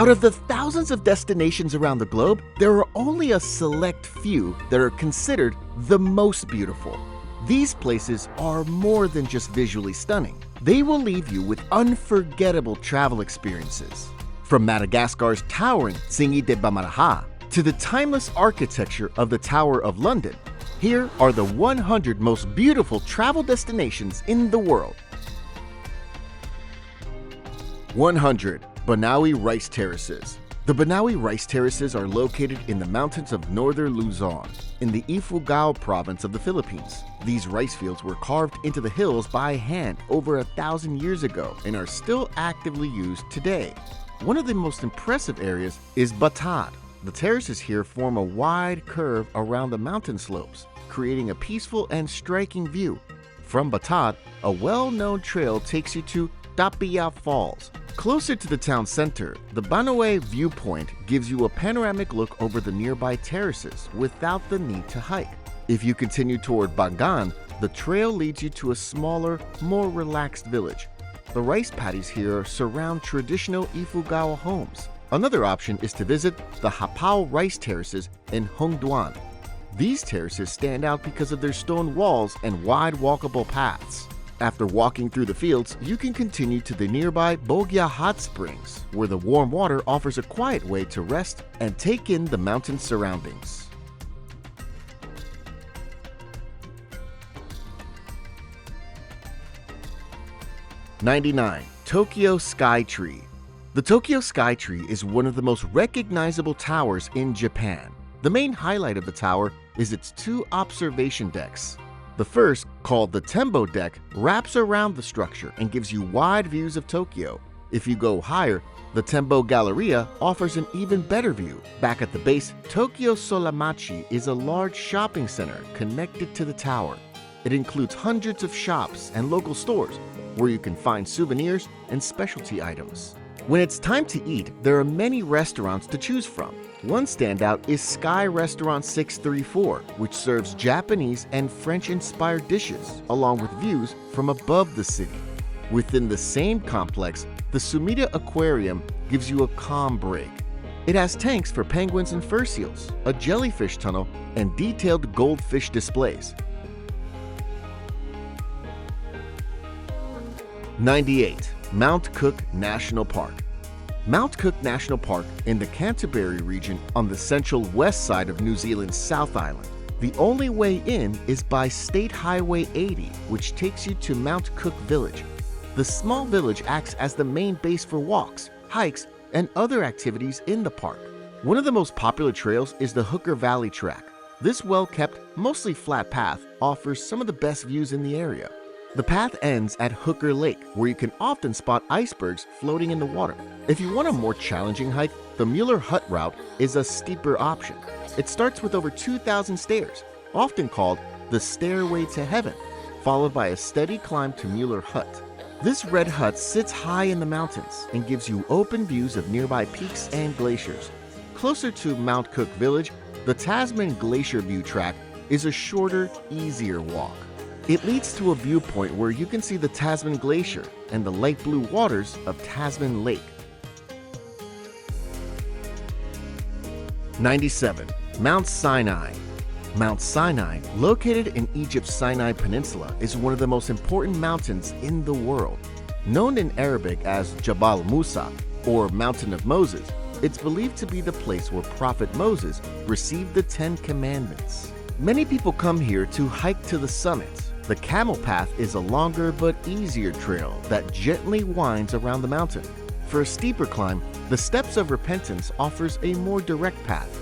of the thousands of destinations around the globe, there are only a select few that are considered the most beautiful. These places are more than just visually stunning. They will leave you with unforgettable travel experiences. From Madagascar's towering Tsingy de Bemaraha to the timeless architecture of the Tower of London, here are the 100 most beautiful travel destinations in the world. 100. Banawi Rice Terraces. The Banawi Rice Terraces are located in the mountains of northern Luzon, in the Ifugao province of the Philippines. These rice fields were carved into the hills by hand over 1,000 years ago and are still actively used today. One of the most impressive areas is Batad. The terraces here form a wide curve around the mountain slopes, creating a peaceful and striking view. From Batad, a well-known trail takes you to Tapia Falls. Closer to the town center, the Banawe viewpoint gives you a panoramic look over the nearby terraces without the need to hike. If you continue toward Bangan, the trail leads you to a smaller, more relaxed village. The rice paddies here surround traditional Ifugao homes. Another option is to visit the Hapao Rice Terraces in Hongduan. These terraces stand out because of their stone walls and wide walkable paths. After walking through the fields, you can continue to the nearby Bogya Hot Springs, where the warm water offers a quiet way to rest and take in the mountain surroundings. 99. Tokyo Sky Tree. The Tokyo Sky Tree is one of the most recognizable towers in Japan. The main highlight of the tower is its two observation decks. The first, called the Tembo Deck, wraps around the structure and gives you wide views of Tokyo. If you go higher, the Tembo Galleria offers an even better view. Back at the base, Tokyo Solamachi is a large shopping center connected to the tower. It includes hundreds of shops and local stores where you can find souvenirs and specialty items. When it's time to eat, there are many restaurants to choose from. One standout is Sky Restaurant 634, which serves Japanese and French-inspired dishes, along with views from above the city. Within the same complex, the Sumida Aquarium gives you a calm break. It has tanks for penguins and fur seals, a jellyfish tunnel, and detailed goldfish displays. 98. Mount Cook National Park. Mount Cook National Park in the Canterbury region on the central west side of New Zealand's South Island. The only way in is by State Highway 80, which takes you to Mount Cook Village. The small village acts as the main base for walks, hikes, and other activities in the park. One of the most popular trails is the Hooker Valley Track. This well-kept, mostly flat path offers some of the best views in the area. The path ends at Hooker Lake, where you can often spot icebergs floating in the water. If you want a more challenging hike, the Mueller Hut route is a steeper option. It starts with over 2,000 stairs, often called the Stairway to Heaven, followed by a steady climb to Mueller Hut. This red hut sits high in the mountains and gives you open views of nearby peaks and glaciers. Closer to Mount Cook Village, the Tasman Glacier View Track is a shorter, easier walk. It leads to a viewpoint where you can see the Tasman Glacier and the light blue waters of Tasman Lake. 97. Mount Sinai. Mount Sinai, located in Egypt's Sinai Peninsula, is one of the most important mountains in the world. Known in Arabic as Jabal Musa, or Mountain of Moses, it's believed to be the place where Prophet Moses received the 10 Commandments. Many people come here to hike to the summit. The camel path is a longer but easier trail that gently winds around the mountain. For a steeper climb, the Steps of Repentance offers a more direct path.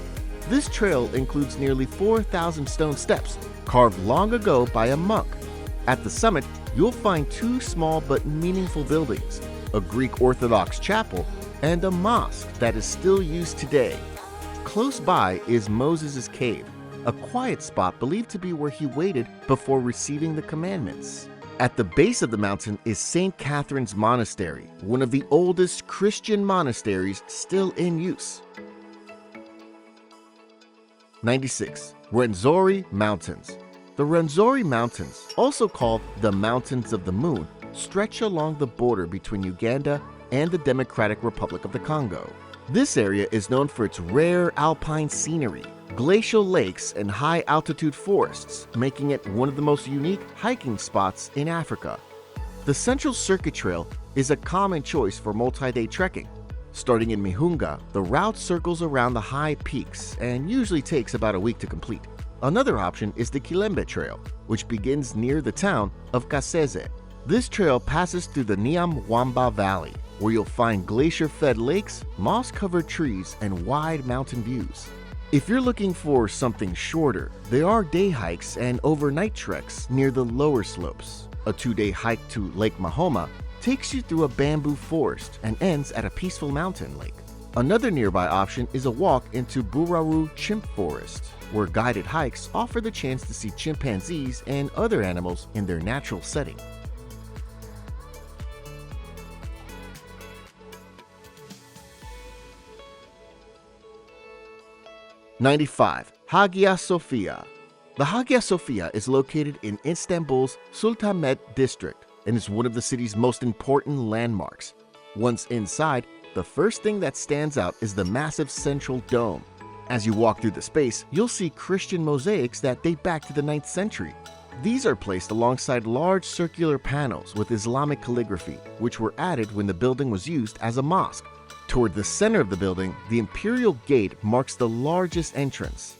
This trail includes nearly 4,000 stone steps, carved long ago by a monk. At the summit, you'll find two small but meaningful buildings, a Greek Orthodox chapel and a mosque that is still used today. Close by is Moses' Cave, a quiet spot believed to be where he waited before receiving the commandments. At the base of the mountain is St. Catherine's Monastery, one of the oldest Christian monasteries still in use. 96. Rwenzori Mountains. The Rwenzori Mountains, also called the Mountains of the Moon, stretch along the border between Uganda and the Democratic Republic of the Congo. This area is known for its rare alpine scenery, glacial lakes, and high-altitude forests, making it one of the most unique hiking spots in Africa. The Central Circuit Trail is a common choice for multi-day trekking. Starting in Mihunga, the route circles around the high peaks and usually takes about a week to complete. Another option is the Kilembe Trail, which begins near the town of Kasese. This trail passes through the Nyamwamba Valley, where you'll find glacier-fed lakes, moss-covered trees, and wide mountain views. If you're looking for something shorter, there are day hikes and overnight treks near the lower slopes. A 2-day hike to Lake Mahoma takes you through a bamboo forest and ends at a peaceful mountain lake. Another nearby option is a walk into Buraru Chimp Forest, where guided hikes offer the chance to see chimpanzees and other animals in their natural setting. '95. Hagia Sophia. The Hagia Sophia is located in Istanbul's Sultanahmet district and is one of the city's most important landmarks. Once inside, the first thing that stands out is the massive central dome. As you walk through the space, you'll see Christian mosaics that date back to the 9th century. These are placed alongside large circular panels with Islamic calligraphy, which were added when the building was used as a mosque. Toward the center of the building, the Imperial Gate marks the largest entrance.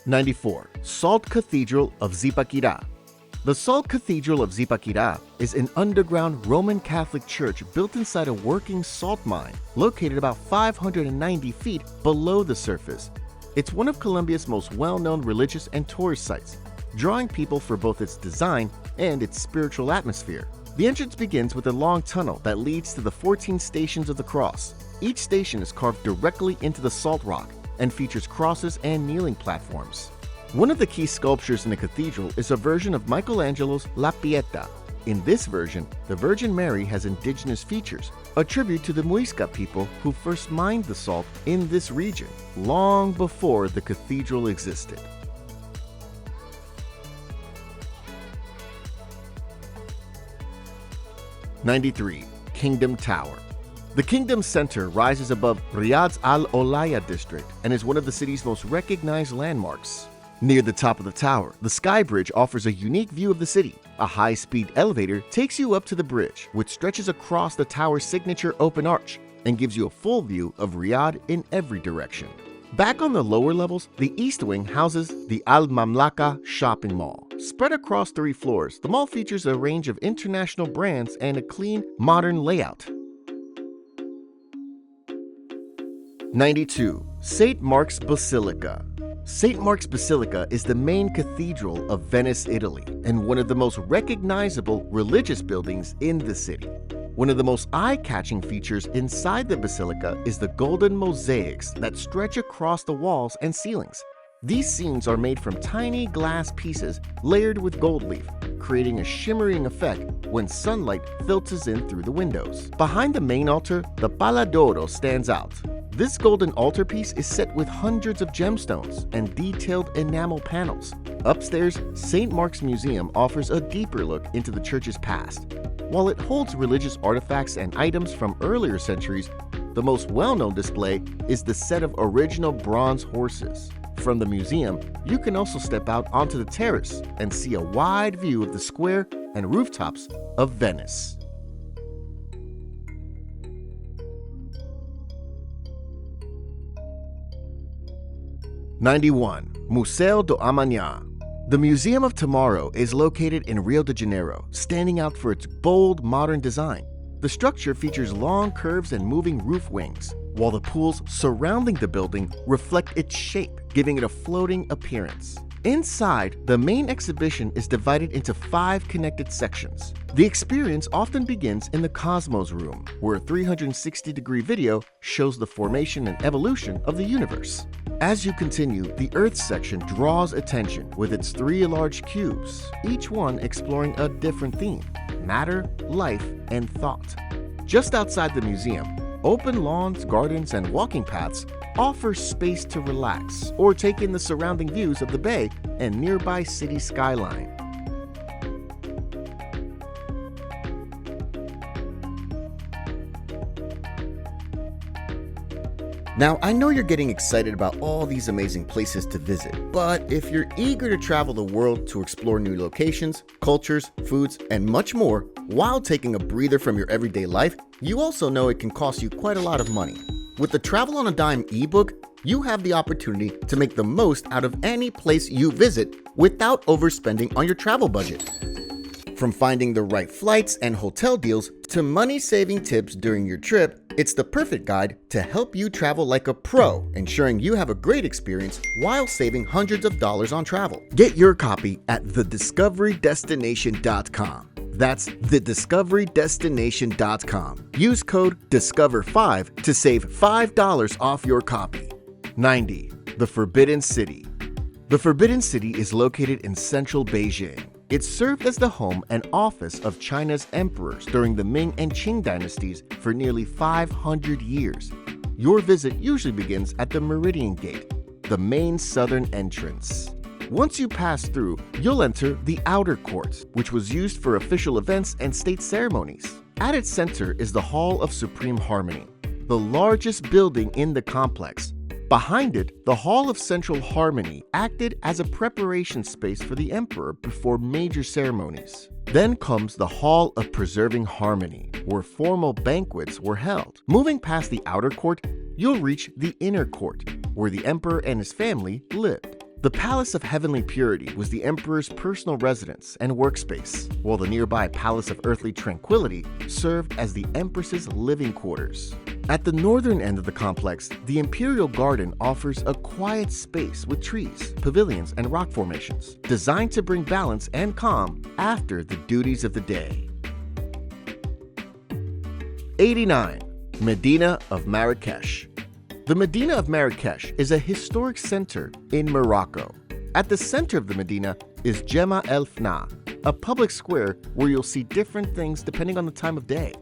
'94. Salt Cathedral of Zipaquirá. The Salt Cathedral of Zipaquirá is an underground Roman Catholic church built inside a working salt mine located about 590 feet below the surface. It's one of Colombia's most well-known religious and tourist sites, drawing people for both its design and its spiritual atmosphere. The entrance begins with a long tunnel that leads to the 14 Stations of the Cross. Each station is carved directly into the salt rock and features crosses and kneeling platforms. One of the key sculptures in the cathedral is a version of Michelangelo's La Pietà. In this version, the Virgin Mary has indigenous features, a tribute to the Muisca people who first mined the salt in this region long before the cathedral existed. '93. Kingdom Tower. The Kingdom Center rises above Riyadh's Al Olaya district and is one of the city's most recognized landmarks. Near the top of the tower, the Sky Bridge offers a unique view of the city. A high-speed elevator takes you up to the bridge, which stretches across the tower's signature open arch and gives you a full view of Riyadh in every direction. Back on the lower levels, the East Wing houses the Al Mamlaka shopping mall. Spread across 3 floors, the mall features a range of international brands and a clean, modern layout. '92. St. Mark's Basilica. St. Mark's Basilica is the main cathedral of Venice, Italy, and one of the most recognizable religious buildings in the city. One of the most eye-catching features inside the basilica is the golden mosaics that stretch across the walls and ceilings. These scenes are made from tiny glass pieces layered with gold leaf, creating a shimmering effect when sunlight filters in through the windows. Behind the main altar, the Pala d'Oro stands out. This golden altarpiece is set with hundreds of gemstones and detailed enamel panels. Upstairs, St. Mark's Museum offers a deeper look into the church's past. While it holds religious artifacts and items from earlier centuries, the most well-known display is the set of original bronze horses. From the museum, you can also step out onto the terrace and see a wide view of the square and rooftops of Venice. '91. Museu do Amanhã. The Museum of Tomorrow is located in Rio de Janeiro, standing out for its bold, modern design. The structure features long curves and moving roof wings, while the pools surrounding the building reflect its shape, giving it a floating appearance. Inside, the main exhibition is divided into 5 connected sections. The experience often begins in the Cosmos Room, where a 360-degree video shows the formation and evolution of the universe. As you continue, the Earth section draws attention with its 3 large cubes, each one exploring a different theme: matter, life, and thought. Just outside the museum, open lawns, gardens, and walking paths offer space to relax or take in the surrounding views of the bay and nearby city skyline. Now, I know you're getting excited about all these amazing places to visit, but if you're eager to travel the world to explore new locations, cultures, foods, and much more, while taking a breather from your everyday life, you also know it can cost you quite a lot of money. With the Travel on a Dime ebook, you have the opportunity to make the most out of any place you visit without overspending on your travel budget. From finding the right flights and hotel deals to money-saving tips during your trip, it's the perfect guide to help you travel like a pro, ensuring you have a great experience while saving hundreds of dollars on travel. Get your copy at thediscoverydestination.com. That's thediscoverydestination.com. Use code DISCOVER5 to save $5 off your copy. 90. The Forbidden City. The Forbidden City is located in central Beijing. It served as the home and office of China's emperors during the Ming and Qing dynasties for nearly 500 years. Your visit usually begins at the Meridian Gate, the main southern entrance. Once you pass through, you'll enter the outer court, which was used for official events and state ceremonies. At its center is the Hall of Supreme Harmony, the largest building in the complex. Behind it, the Hall of Central Harmony acted as a preparation space for the emperor before major ceremonies. Then comes the Hall of Preserving Harmony, where formal banquets were held. Moving past the outer court, you'll reach the inner court, where the emperor and his family lived. The Palace of Heavenly Purity was the emperor's personal residence and workspace, while the nearby Palace of Earthly Tranquility served as the empress's living quarters. At the northern end of the complex, the Imperial Garden offers a quiet space with trees, pavilions, and rock formations, designed to bring balance and calm after the duties of the day. 89. Medina of Marrakesh. The Medina of Marrakesh is a historic center in Morocco. At the center of the Medina is Jema El Fna, a public square where you'll see different things depending on the time of day.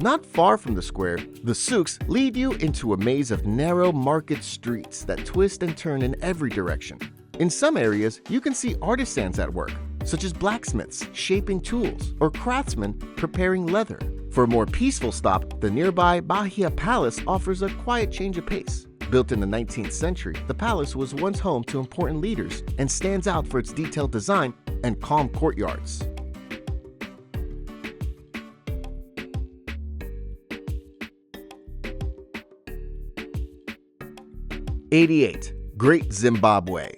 Not far from the square, the souks lead you into a maze of narrow market streets that twist and turn in every direction. In some areas, you can see artisans at work, such as blacksmiths shaping tools or craftsmen preparing leather. For a more peaceful stop, the nearby Bahia Palace offers a quiet change of pace. Built in the 19th century, the palace was once home to important leaders and stands out for its detailed design and calm courtyards. 88. Great Zimbabwe.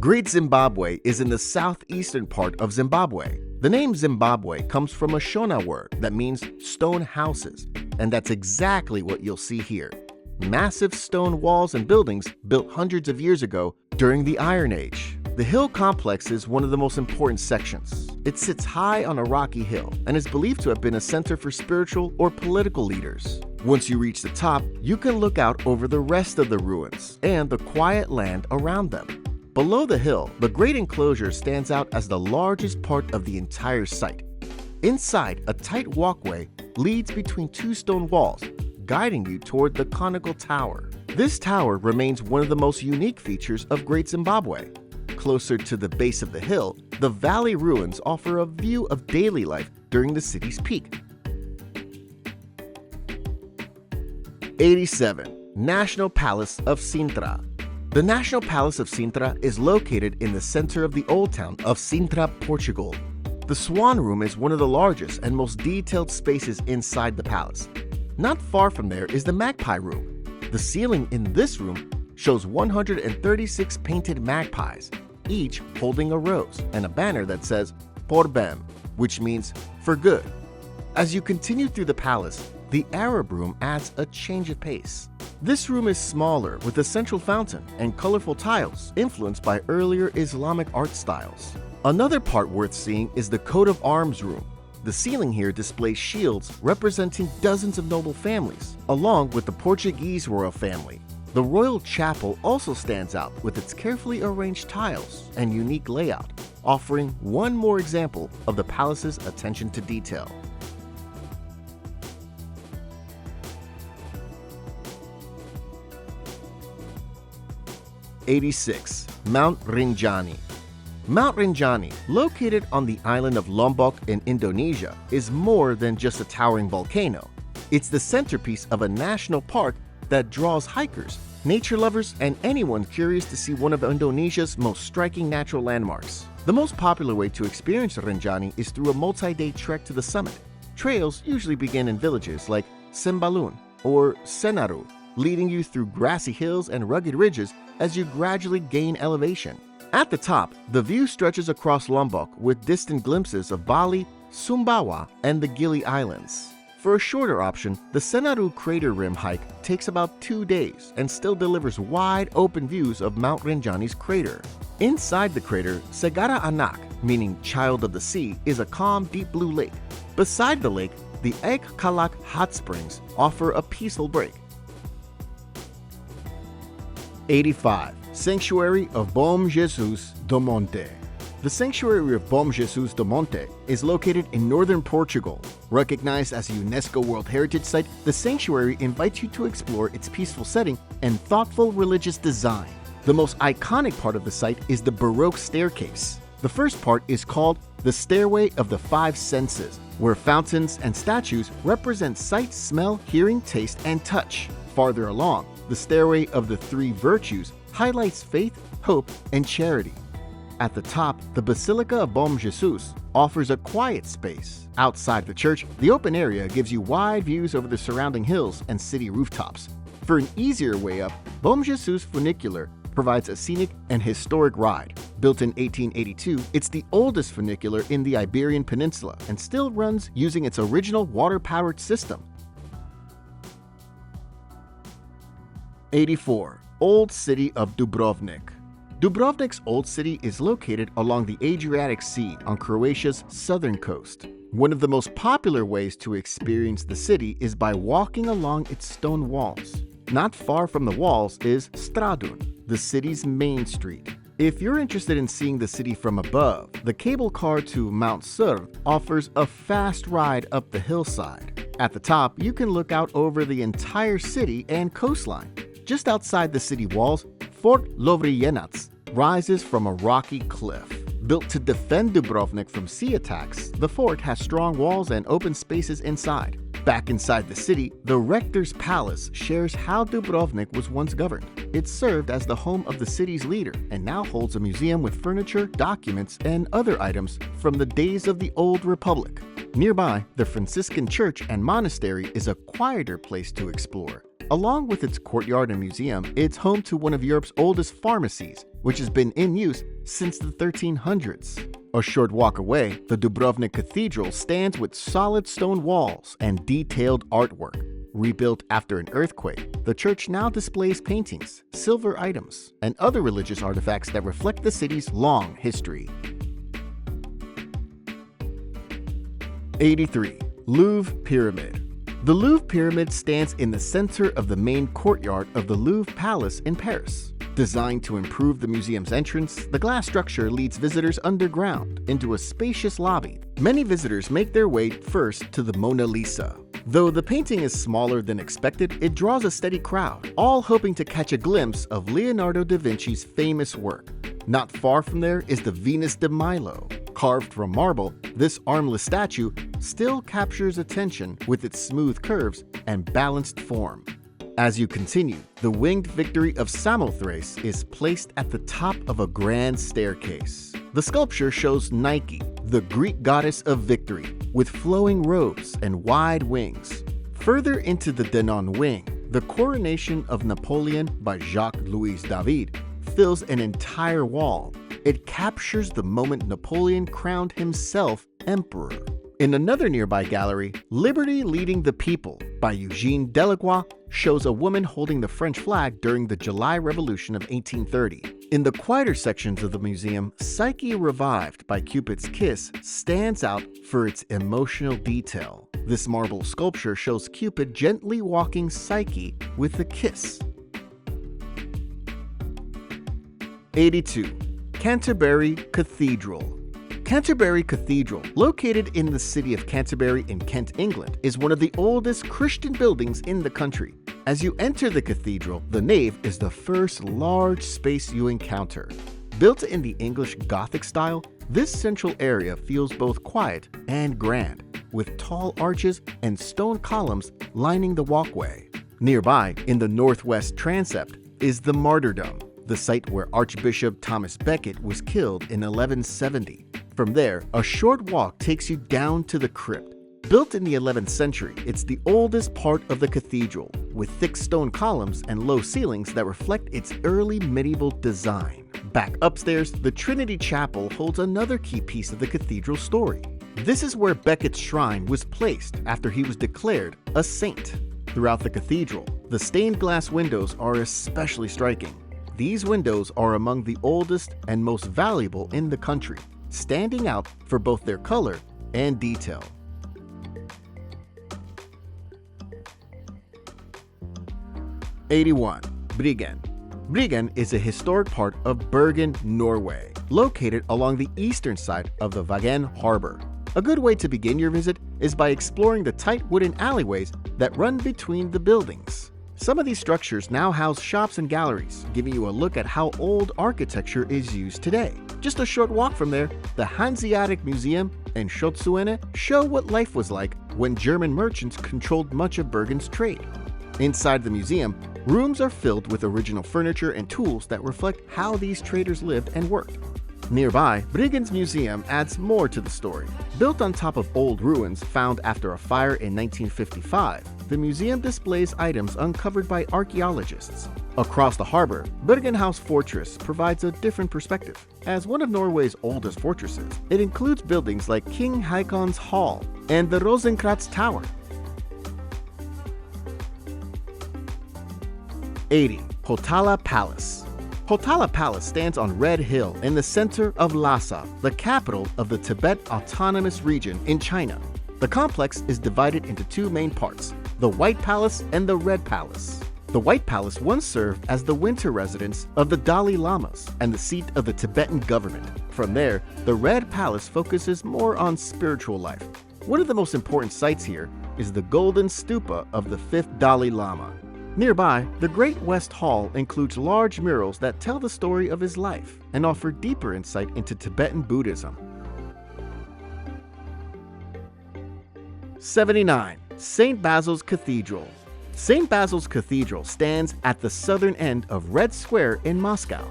Great Zimbabwe is in the southeastern part of Zimbabwe. The name Zimbabwe comes from a Shona word that means stone houses, and that's exactly what you'll see here. Massive stone walls and buildings built hundreds of years ago during the Iron Age. The hill complex is one of the most important sections. It sits high on a rocky hill and is believed to have been a center for spiritual or political leaders. Once you reach the top, you can look out over the rest of the ruins and the quiet land around them. Below the hill, the great enclosure stands out as the largest part of the entire site. Inside, a tight walkway leads between two stone walls, guiding you toward the conical tower. This tower remains one of the most unique features of Great Zimbabwe. Closer to the base of the hill, the valley ruins offer a view of daily life during the city's peak. 87. National Palace of Sintra. The National Palace of Sintra is located in the center of the old town of Sintra, Portugal. The Swan Room is one of the largest and most detailed spaces inside the palace. Not far from there is the Magpie Room. The ceiling in this room shows 136 painted magpies, each holding a rose and a banner that says Por Bem, which means for good. As you continue through the palace, the Arab Room adds a change of pace. This room is smaller with a central fountain and colorful tiles influenced by earlier Islamic art styles. Another part worth seeing is the Coat of Arms Room. The ceiling here displays shields representing dozens of noble families, along with the Portuguese royal family. The Royal Chapel also stands out with its carefully arranged tiles and unique layout, offering one more example of the palace's attention to detail. 86. Mount Rinjani. Mount Rinjani, located on the island of Lombok in Indonesia, is more than just a towering volcano. It's the centerpiece of a national park that draws hikers nature lovers, and anyone curious to see one of Indonesia's most striking natural landmarks. The most popular way to experience Rinjani is through a multi-day trek to the summit. Trails usually begin in villages like Sembalun or Senaru, leading you through grassy hills and rugged ridges as you gradually gain elevation. At the top, the view stretches across Lombok with distant glimpses of Bali, Sumbawa, and the Gili Islands. For a shorter option, the Senaru Crater Rim hike takes about 2 days and still delivers wide open views of Mount Rinjani's crater. Inside the crater, Segara Anak, meaning Child of the Sea, is a calm, deep blue lake. Beside the lake, the Egg Kalak hot springs offer a peaceful break. 85. Sanctuary of Bom Jesus do Monte. The Sanctuary of Bom Jesus do Monte is located in northern Portugal. Recognized as a UNESCO World Heritage Site, the sanctuary invites you to explore its peaceful setting and thoughtful religious design. The most iconic part of the site is the Baroque staircase. The first part is called the Stairway of the Five Senses, where fountains and statues represent sight, smell, hearing, taste, and touch. Farther along, the Stairway of the Three Virtues highlights faith, hope, and charity. At the top, the Basilica of Bom Jesus offers a quiet space. Outside the church, the open area gives you wide views over the surrounding hills and city rooftops. For an easier way up, Bom Jesus Funicular provides a scenic and historic ride. Built in 1882, it's the oldest funicular in the Iberian Peninsula and still runs using its original water-powered system. 84. Old City of Dubrovnik. Dubrovnik's Old City is located along the Adriatic Sea on Croatia's southern coast. One of the most popular ways to experience the city is by walking along its stone walls. Not far from the walls is Stradun, the city's main street. If you're interested in seeing the city from above, the cable car to Mount Sur offers a fast ride up the hillside. At the top, you can look out over the entire city and coastline. Just outside the city walls, Fort Lovrijenac rises from a rocky cliff. Built to defend Dubrovnik from sea attacks, the fort has strong walls and open spaces inside. Back inside the city, the Rector's Palace shares how Dubrovnik was once governed. It served as the home of the city's leader and now holds a museum with furniture, documents, and other items from the days of the Old Republic. Nearby, the Franciscan Church and Monastery is a quieter place to explore. Along with its courtyard and museum, it's home to one of Europe's oldest pharmacies, which has been in use since the 1300s. A short walk away, the Dubrovnik Cathedral stands with solid stone walls and detailed artwork. Rebuilt after an earthquake, the church now displays paintings, silver items, and other religious artifacts that reflect the city's long history. 83. Louvre Pyramid. The Louvre Pyramid stands in the center of the main courtyard of the Louvre Palace in Paris. Designed to improve the museum's entrance, the glass structure leads visitors underground into a spacious lobby. Many visitors make their way first to the Mona Lisa. Though the painting is smaller than expected, it draws a steady crowd, all hoping to catch a glimpse of Leonardo da Vinci's famous work. Not far from there is the Venus de Milo. Carved from marble, this armless statue still captures attention with its smooth curves and balanced form. As you continue, the winged Victory of Samothrace is placed at the top of a grand staircase. The sculpture shows Nike, the Greek goddess of victory, with flowing robes and wide wings. Further into the Denon wing, the Coronation of Napoleon by Jacques-Louis David fills an entire wall. It captures the moment Napoleon crowned himself emperor. In another nearby gallery, Liberty Leading the People by Eugene Delacroix shows a woman holding the French flag during the July Revolution of 1830. In the quieter sections of the museum, Psyche Revived by Cupid's Kiss stands out for its emotional detail. This marble sculpture shows Cupid gently walking Psyche with a kiss. 82. Canterbury Cathedral. Canterbury Cathedral, located in the city of Canterbury in Kent, England, is one of the oldest Christian buildings in the country. As you enter the cathedral, the nave is the first large space you encounter. Built in the English Gothic style, this central area feels both quiet and grand, with tall arches and stone columns lining the walkway. Nearby, in the northwest transept, is the Martyrdom, the site where Archbishop Thomas Becket was killed in 1170. From there, a short walk takes you down to the crypt. Built in the 11th century, it's the oldest part of the cathedral, with thick stone columns and low ceilings that reflect its early medieval design. Back upstairs, the Trinity Chapel holds another key piece of the cathedral story. This is where Becket's shrine was placed after he was declared a saint. Throughout the cathedral, the stained glass windows are especially striking. These windows are among the oldest and most valuable in the country, standing out for both their color and detail. 81. Bryggen. Bryggen is a historic part of Bergen, Norway, located along the eastern side of the Vagen harbor. A good way to begin your visit is by exploring the tight wooden alleyways that run between the buildings. Some of these structures now house shops and galleries, giving you a look at how old architecture is used today. Just a short walk from there, the Hanseatic Museum and Schutzhütte show what life was like when German merchants controlled much of Bergen's trade. Inside the museum, rooms are filled with original furniture and tools that reflect how these traders lived and worked. Nearby, Bryggen's museum adds more to the story. Built on top of old ruins found after a fire in 1955, the museum displays items uncovered by archaeologists. Across the harbor, Bergen House Fortress provides a different perspective. As one of Norway's oldest fortresses, it includes buildings like King Haikon's Hall and the Rosenkrantz Tower. 80. Potala Palace. Potala Palace stands on Red Hill in the center of Lhasa, the capital of the Tibet Autonomous Region in China. The complex is divided into two main parts, the White Palace and the Red Palace. The White Palace once served as the winter residence of the Dalai Lamas and the seat of the Tibetan government. From there, the Red Palace focuses more on spiritual life. One of the most important sites here is the Golden Stupa of the fifth Dalai Lama. Nearby, the Great West Hall includes large murals that tell the story of his life and offer deeper insight into Tibetan Buddhism. 79. St. Basil's Cathedral. St. Basil's Cathedral stands at the southern end of Red Square in Moscow.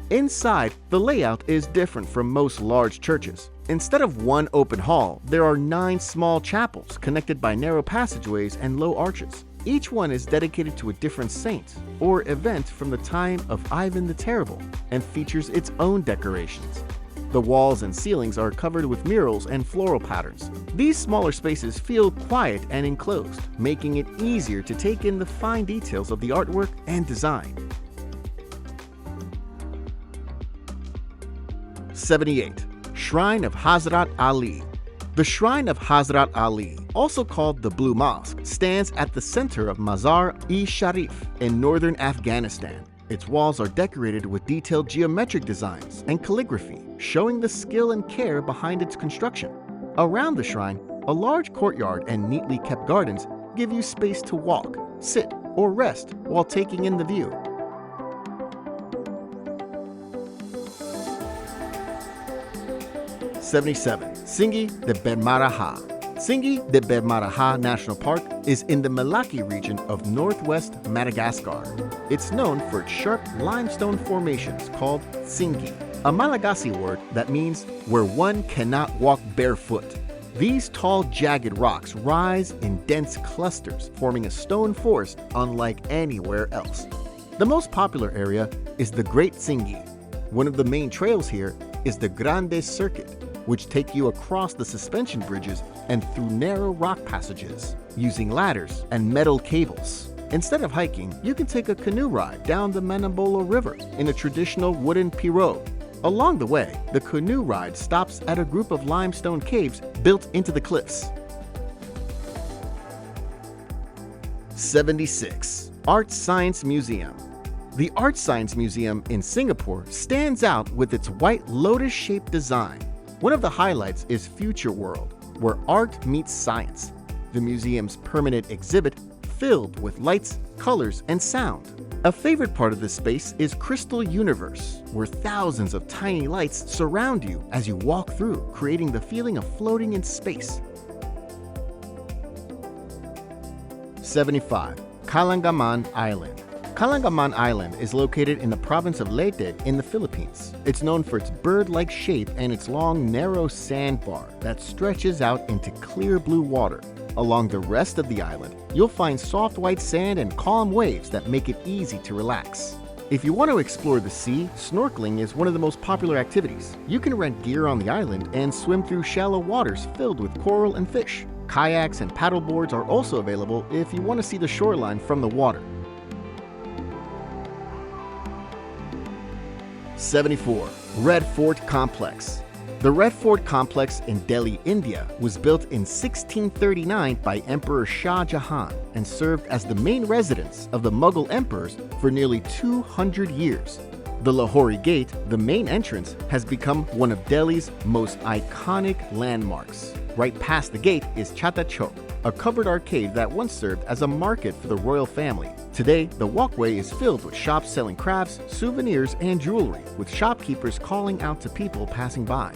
Inside, the layout is different from most large churches. Instead of one open hall, there are 9 small chapels connected by narrow passageways and low arches. Each one is dedicated to a different saint or event from the time of Ivan the Terrible and features its own decorations. The walls and ceilings are covered with murals and floral patterns. These smaller spaces feel quiet and enclosed, making it easier to take in the fine details of the artwork and design. 78. Shrine of Hazrat Ali. The Shrine of Hazrat Ali, also called the Blue Mosque, stands at the center of Mazar-e-Sharif in northern Afghanistan. Its walls are decorated with detailed geometric designs and calligraphy, showing the skill and care behind its construction. Around the shrine, a large courtyard and neatly kept gardens give you space to walk, sit, or rest while taking in the view. 77. Tsingy de Bemaraha. Tsingy de Bemaraha National Park is in the Melaky region of northwest Madagascar. It's known for its sharp limestone formations called Tsingy, a Malagasy word that means where one cannot walk barefoot. These tall, jagged rocks rise in dense clusters, forming a stone forest unlike anywhere else. The most popular area is the Great Tsingy. One of the main trails here is the Grande Circuit, which take you across the suspension bridges and through narrow rock passages, using ladders and metal cables. Instead of hiking, you can take a canoe ride down the Manambolo River in a traditional wooden pirogue. Along the way, the canoe ride stops at a group of limestone caves built into the cliffs. 76. Art Science Museum. The Art Science Museum in Singapore stands out with its white lotus-shaped design. One of the highlights is Future World, where art meets science. The museum's permanent exhibit filled with lights, colors, and sound. A favorite part of this space is Crystal Universe, where thousands of tiny lights surround you as you walk through, creating the feeling of floating in space. 75. Kalangaman Island. Calangaman Island is located in the province of Leyte in the Philippines. It's known for its bird-like shape and its long, narrow sandbar that stretches out into clear blue water. Along the rest of the island, you'll find soft white sand and calm waves that make it easy to relax. If you want to explore the sea, snorkeling is one of the most popular activities. You can rent gear on the island and swim through shallow waters filled with coral and fish. Kayaks and paddleboards are also available if you want to see the shoreline from the water. 74. Red Fort Complex. The Red Fort Complex in Delhi, India was built in 1639 by Emperor Shah Jahan and served as the main residence of the Mughal emperors for nearly 200 years. The Lahori Gate, the main entrance, has become one of Delhi's most iconic landmarks. Right past the gate is Chata Chowk, a covered arcade that once served as a market for the royal family. Today, the walkway is filled with shops selling crafts, souvenirs, and jewelry, with shopkeepers calling out to people passing by.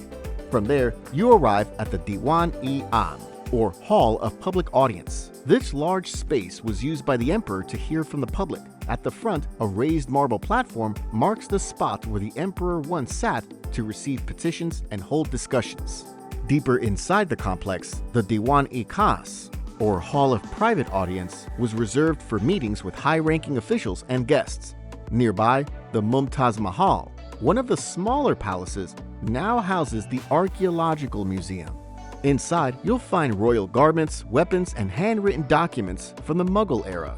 From there, you arrive at the Diwan-e-Am, or Hall of Public Audience. This large space was used by the emperor to hear from the public. At the front, a raised marble platform marks the spot where the emperor once sat to receive petitions and hold discussions. Deeper inside the complex, the Diwan-e-Khas, or Hall of Private Audience, was reserved for meetings with high-ranking officials and guests. Nearby, the Mumtaz Mahal, one of the smaller palaces, now houses the Archaeological Museum. Inside, you'll find royal garments, weapons, and handwritten documents from the Mughal era.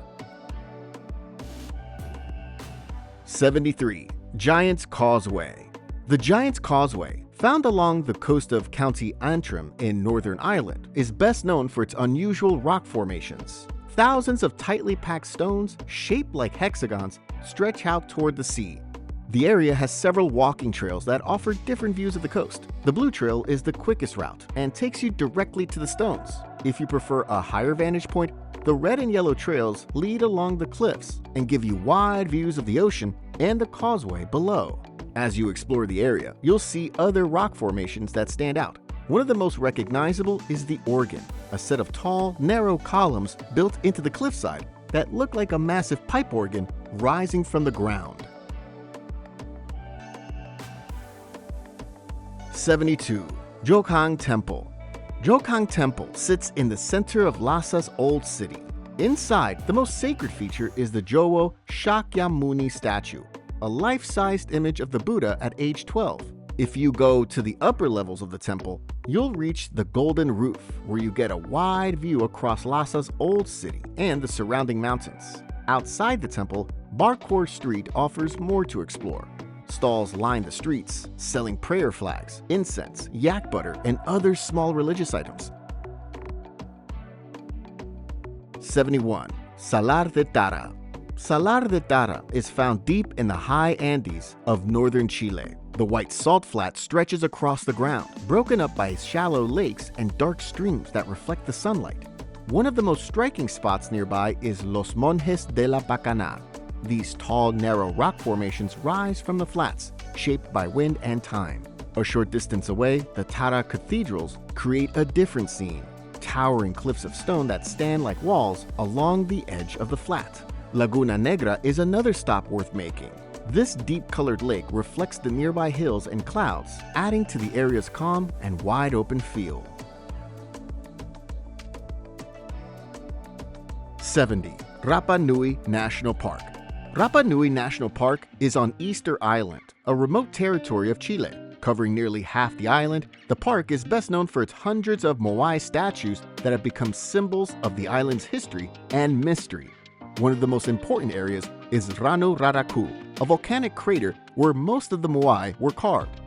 73. Giant's Causeway. The Giant's Causeway, found along the coast of County Antrim in Northern Ireland, is best known for its unusual rock formations. Thousands of tightly packed stones, shaped like hexagons, stretch out toward the sea. The area has several walking trails that offer different views of the coast. The Blue Trail is the quickest route and takes you directly to the stones. If you prefer a higher vantage point, the red and yellow trails lead along the cliffs and give you wide views of the ocean and the causeway below. As you explore the area, you'll see other rock formations that stand out. One of the most recognizable is the Organ, a set of tall, narrow columns built into the cliffside that look like a massive pipe organ rising from the ground. 72. Jokhang Temple. Jokhang Temple sits in the center of Lhasa's old city. Inside, the most sacred feature is the Jowo Shakyamuni statue, a life-sized image of the Buddha at age 12. If you go to the upper levels of the temple, you'll reach the Golden Roof, where you get a wide view across Lhasa's old city and the surrounding mountains. Outside the temple, Barkhor Street offers more to explore. Stalls line the streets, selling prayer flags, incense, yak butter, and other small religious items. 71. Salar de Tara. Salar de Tara is found deep in the high Andes of northern Chile. The white salt flat stretches across the ground, broken up by shallow lakes and dark streams that reflect the sunlight. One of the most striking spots nearby is Los Monjes de la Bacana. These tall, narrow rock formations rise from the flats, shaped by wind and time. A short distance away, the Tara cathedrals create a different scene, towering cliffs of stone that stand like walls along the edge of the flat. Laguna Negra is another stop worth making. This deep-colored lake reflects the nearby hills and clouds, adding to the area's calm and wide-open feel. 70. Rapa Nui National Park. Rapa Nui National Park is on Easter Island, a remote territory of Chile. Covering nearly half the island, the park is best known for its hundreds of Moai statues that have become symbols of the island's history and mystery. One of the most important areas is Ranu Raraku, a volcanic crater where most of the Moai were carved.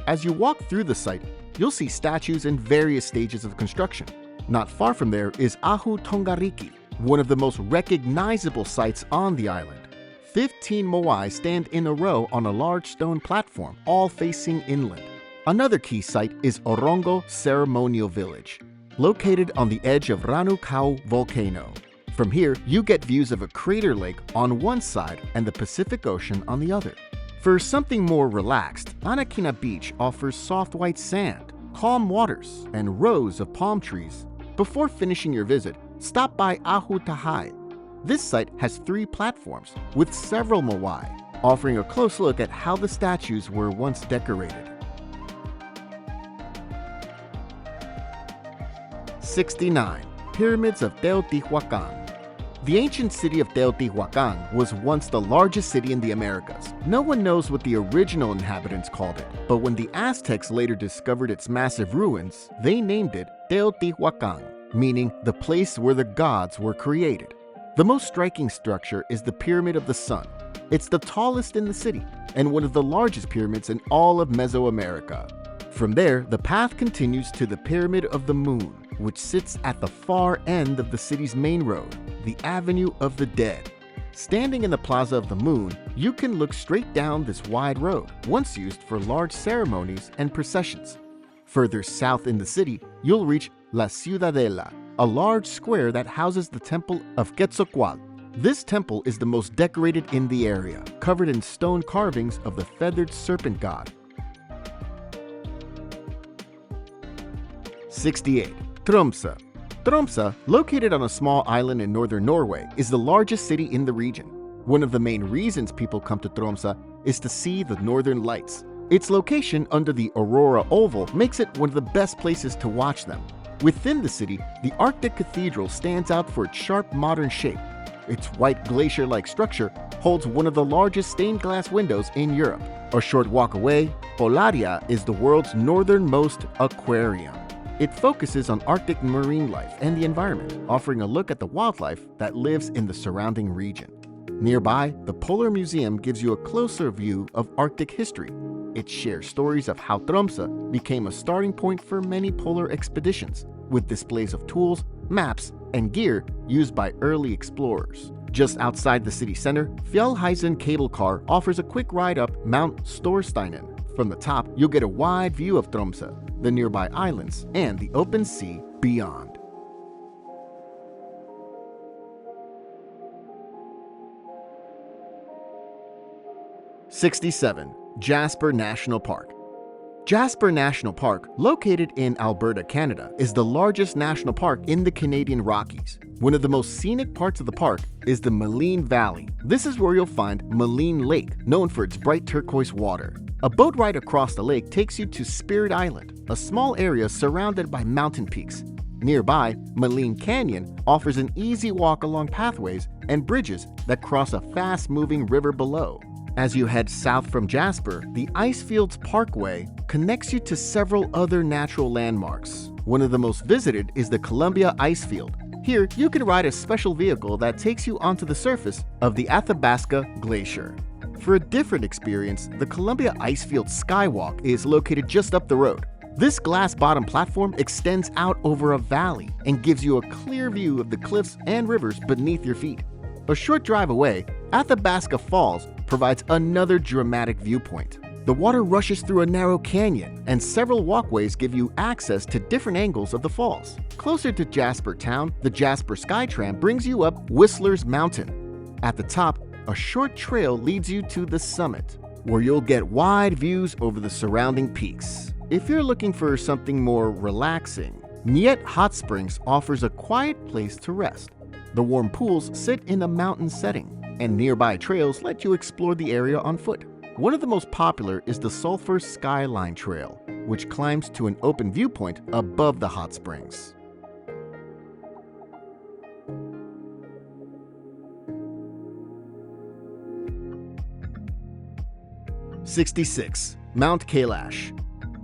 As you walk through the site, you'll see statues in various stages of construction. Not far from there is Ahu Tongariki, one of the most recognizable sites on the island. 15 Moai stand in a row on a large stone platform, all facing inland. Another key site is Orongo Ceremonial Village, located on the edge of Ranu Kau volcano. From here, you get views of a crater lake on one side and the Pacific Ocean on the other. For something more relaxed, Anakina Beach offers soft white sand, calm waters, and rows of palm trees. Before finishing your visit, stop by Ahu Tahai. This site has 3 platforms with several moai, offering a close look at how the statues were once decorated. 69. Pyramids of Teotihuacan. The ancient city of Teotihuacan was once the largest city in the Americas. No one knows what the original inhabitants called it, but when the Aztecs later discovered its massive ruins, they named it Teotihuacan, meaning the place where the gods were created. The most striking structure is the Pyramid of the Sun. It's the tallest in the city and one of the largest pyramids in all of Mesoamerica. From there, the path continues to the Pyramid of the Moon, which sits at the far end of the city's main road, the Avenue of the Dead. Standing in the Plaza of the Moon, you can look straight down this wide road, once used for large ceremonies and processions. Further south in the city, you'll reach La Ciudadela, a large square that houses the Temple of Quetzalcoatl. This temple is the most decorated in the area, covered in stone carvings of the feathered serpent god. 68. Tromsø. Tromsø, located on a small island in northern Norway, is the largest city in the region. One of the main reasons people come to Tromsø is to see the northern lights. Its location under the Aurora Oval makes it one of the best places to watch them. Within the city, the Arctic Cathedral stands out for its sharp modern shape. Its white glacier-like structure holds one of the largest stained glass windows in Europe. A short walk away, Polaria is the world's northernmost aquarium. It focuses on Arctic marine life and the environment, offering a look at the wildlife that lives in the surrounding region. Nearby, the Polar Museum gives you a closer view of Arctic history. It shares stories of how Tromsø became a starting point for many polar expeditions, with displays of tools, maps, and gear used by early explorers. Just outside the city center, Fjellheisen cable car offers a quick ride up Mount Storsteinen. From the top, you'll get a wide view of Tromsø, the nearby islands, and the open sea beyond. '67. Jasper National Park. Jasper National Park, located in Alberta, Canada, is the largest national park in the Canadian Rockies. One of the most scenic parts of the park is the Maligne Valley. This is where you'll find Maligne Lake, known for its bright turquoise water. A boat ride across the lake takes you to Spirit Island, a small area surrounded by mountain peaks. Nearby, Maligne Canyon offers an easy walk along pathways and bridges that cross a fast-moving river below. As you head south from Jasper, the Icefields Parkway connects you to several other natural landmarks. One of the most visited is the Columbia Icefield. Here, you can ride a special vehicle that takes you onto the surface of the Athabasca Glacier. For a different experience, the Columbia Icefield Skywalk is located just up the road. This glass-bottom platform extends out over a valley and gives you a clear view of the cliffs and rivers beneath your feet. A short drive away, Athabasca Falls provides another dramatic viewpoint. The water rushes through a narrow canyon, and several walkways give you access to different angles of the falls. Closer to Jasper Town, the Jasper Skytram brings you up Whistler's Mountain. At the top, a short trail leads you to the summit, where you'll get wide views over the surrounding peaks. If you're looking for something more relaxing, Niet Hot Springs offers a quiet place to rest. The warm pools sit in a mountain setting, and nearby trails let you explore the area on foot. One of the most popular is the Sulphur Skyline Trail, which climbs to an open viewpoint above the hot springs. '66. Mount Kailash.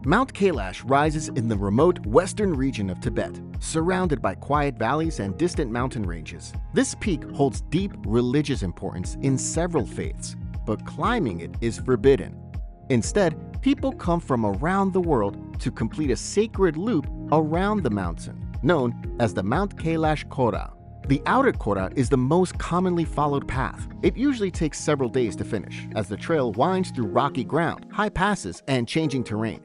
Mount Kailash rises in the remote western region of Tibet, surrounded by quiet valleys and distant mountain ranges. This peak holds deep religious importance in several faiths, but climbing it is forbidden. Instead, people come from around the world to complete a sacred loop around the mountain, known as the Mount Kailash Kora. The outer Kora is the most commonly followed path. It usually takes several days to finish, as the trail winds through rocky ground, high passes, and changing terrain.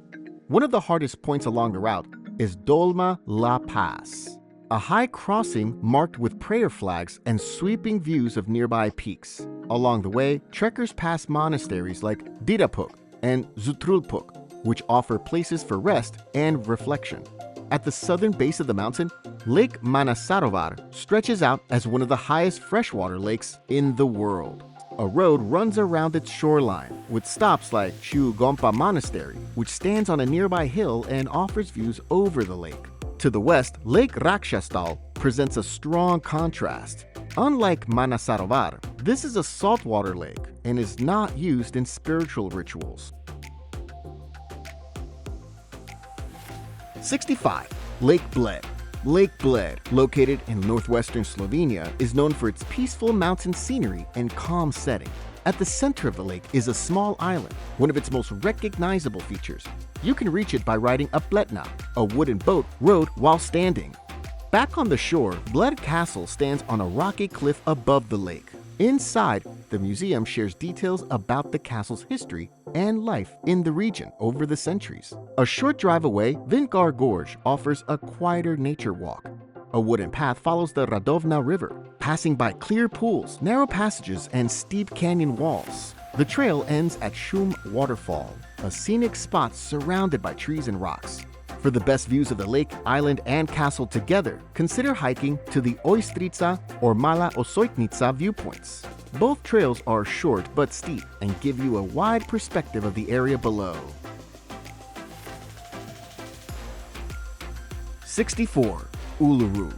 One of the hardest points along the route is Dolma La Pass, a high crossing marked with prayer flags and sweeping views of nearby peaks. Along the way, trekkers pass monasteries like Dirapuk and Zutrulpuk, which offer places for rest and reflection. At the southern base of the mountain, Lake Manasarovar stretches out as one of the highest freshwater lakes in the world. A road runs around its shoreline, with stops like Chiugompa Monastery, which stands on a nearby hill and offers views over the lake. To the west, Lake Rakshastal presents a strong contrast. Unlike Manasarovar, this is a saltwater lake and is not used in spiritual rituals. 65. Lake Bled. Lake Bled, located in northwestern Slovenia, is known for its peaceful mountain scenery and calm setting. At the center of the lake is a small island, one of its most recognizable features. You can reach it by riding a pletna, a wooden boat rowed while standing. Back on the shore, Bled Castle stands on a rocky cliff above the lake. Inside, the museum shares details about the castle's history and life in the region over the centuries. A short drive away, Vingar Gorge offers a quieter nature walk. A wooden path follows the Radovna River, passing by clear pools, narrow passages, and steep canyon walls. The trail ends at Shum Waterfall, a scenic spot surrounded by trees and rocks. For the best views of the lake, island, and castle together, consider hiking to the Oistrica or Mala Osoitnica viewpoints. Both trails are short but steep and give you a wide perspective of the area below. 64. Uluru.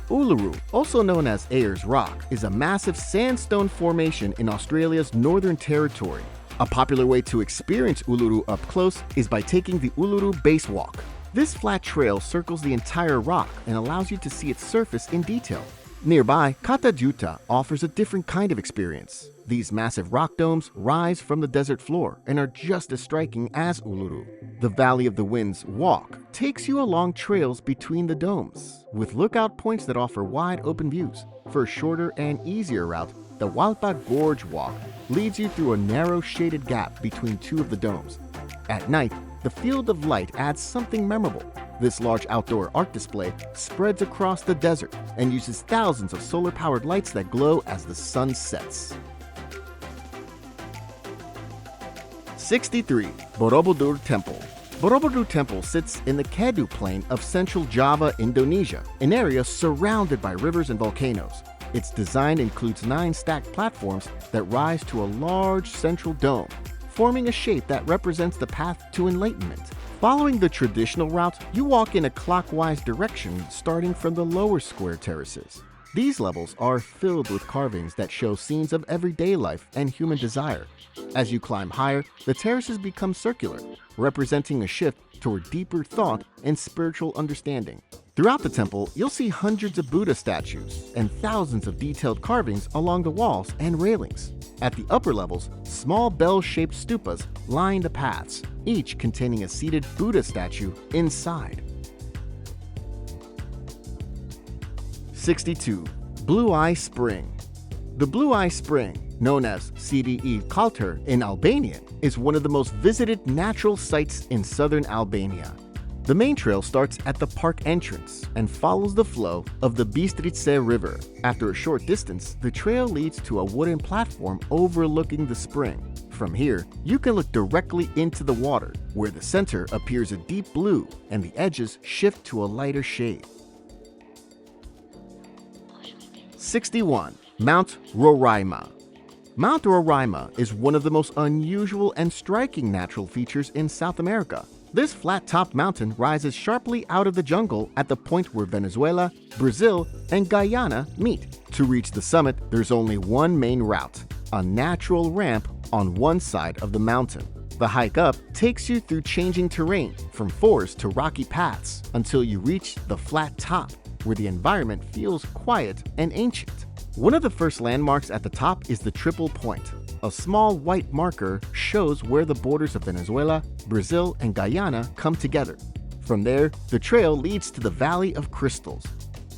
Uluru, also known as Ayers Rock, is a massive sandstone formation in Australia's Northern Territory. A popular way to experience Uluru up close is by taking the Uluru Base Walk. This flat trail circles the entire rock and allows you to see its surface in detail. Nearby, Katajuta offers a different kind of experience. These massive rock domes rise from the desert floor and are just as striking as Uluru. The Valley of the Winds walk takes you along trails between the domes, with lookout points that offer wide open views. For a shorter and easier route, the Walpa Gorge walk leads you through a narrow shaded gap between two of the domes. At night, the Field of Light adds something memorable. This large outdoor art display spreads across the desert and uses thousands of solar-powered lights that glow as the sun sets. 63. Borobudur Temple. Borobudur Temple sits in the Kedu Plain of central Java, Indonesia, an area surrounded by rivers and volcanoes. Its design includes 9 stacked platforms that rise to a large central dome, forming a shape that represents the path to enlightenment. Following the traditional route, you walk in a clockwise direction starting from the lower square terraces. These levels are filled with carvings that show scenes of everyday life and human desire. As you climb higher, the terraces become circular, representing a shift toward deeper thought and spiritual understanding. Throughout the temple, you'll see hundreds of Buddha statues and thousands of detailed carvings along the walls and railings. At the upper levels, small bell-shaped stupas line the paths, each containing a seated Buddha statue inside. 62. Blue Eye Spring. The Blue Eye Spring, known as Cde Kalter in Albanian, is one of the most visited natural sites in southern Albania. The main trail starts at the park entrance and follows the flow of the Bistrica River. After a short distance, the trail leads to a wooden platform overlooking the spring. From here, you can look directly into the water, where the center appears a deep blue and the edges shift to a lighter shade. 61. Mount Roraima. Mount Roraima is one of the most unusual and striking natural features in South America. This flat-topped mountain rises sharply out of the jungle at the point where Venezuela, Brazil, and Guyana meet. To reach the summit, there's only one main route, a natural ramp on one side of the mountain. The hike up takes you through changing terrain, from forest to rocky paths, until you reach the flat top, where the environment feels quiet and ancient. One of the first landmarks at the top is the Triple Point. A small white marker shows where the borders of Venezuela, Brazil, and Guyana come together. From there, the trail leads to the Valley of Crystals.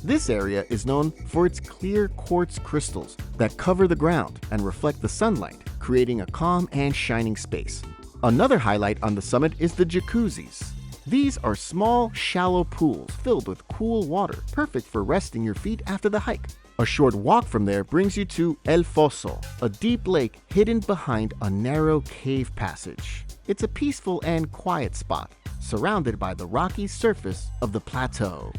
This area is known for its clear quartz crystals that cover the ground and reflect the sunlight, creating a calm and shining space. Another highlight on the summit is the jacuzzis. These are small, shallow pools filled with cool water, perfect for resting your feet after the hike. A short walk from there brings you to El Fosso, a deep lake hidden behind a narrow cave passage. It's a peaceful and quiet spot, surrounded by the rocky surface of the plateau.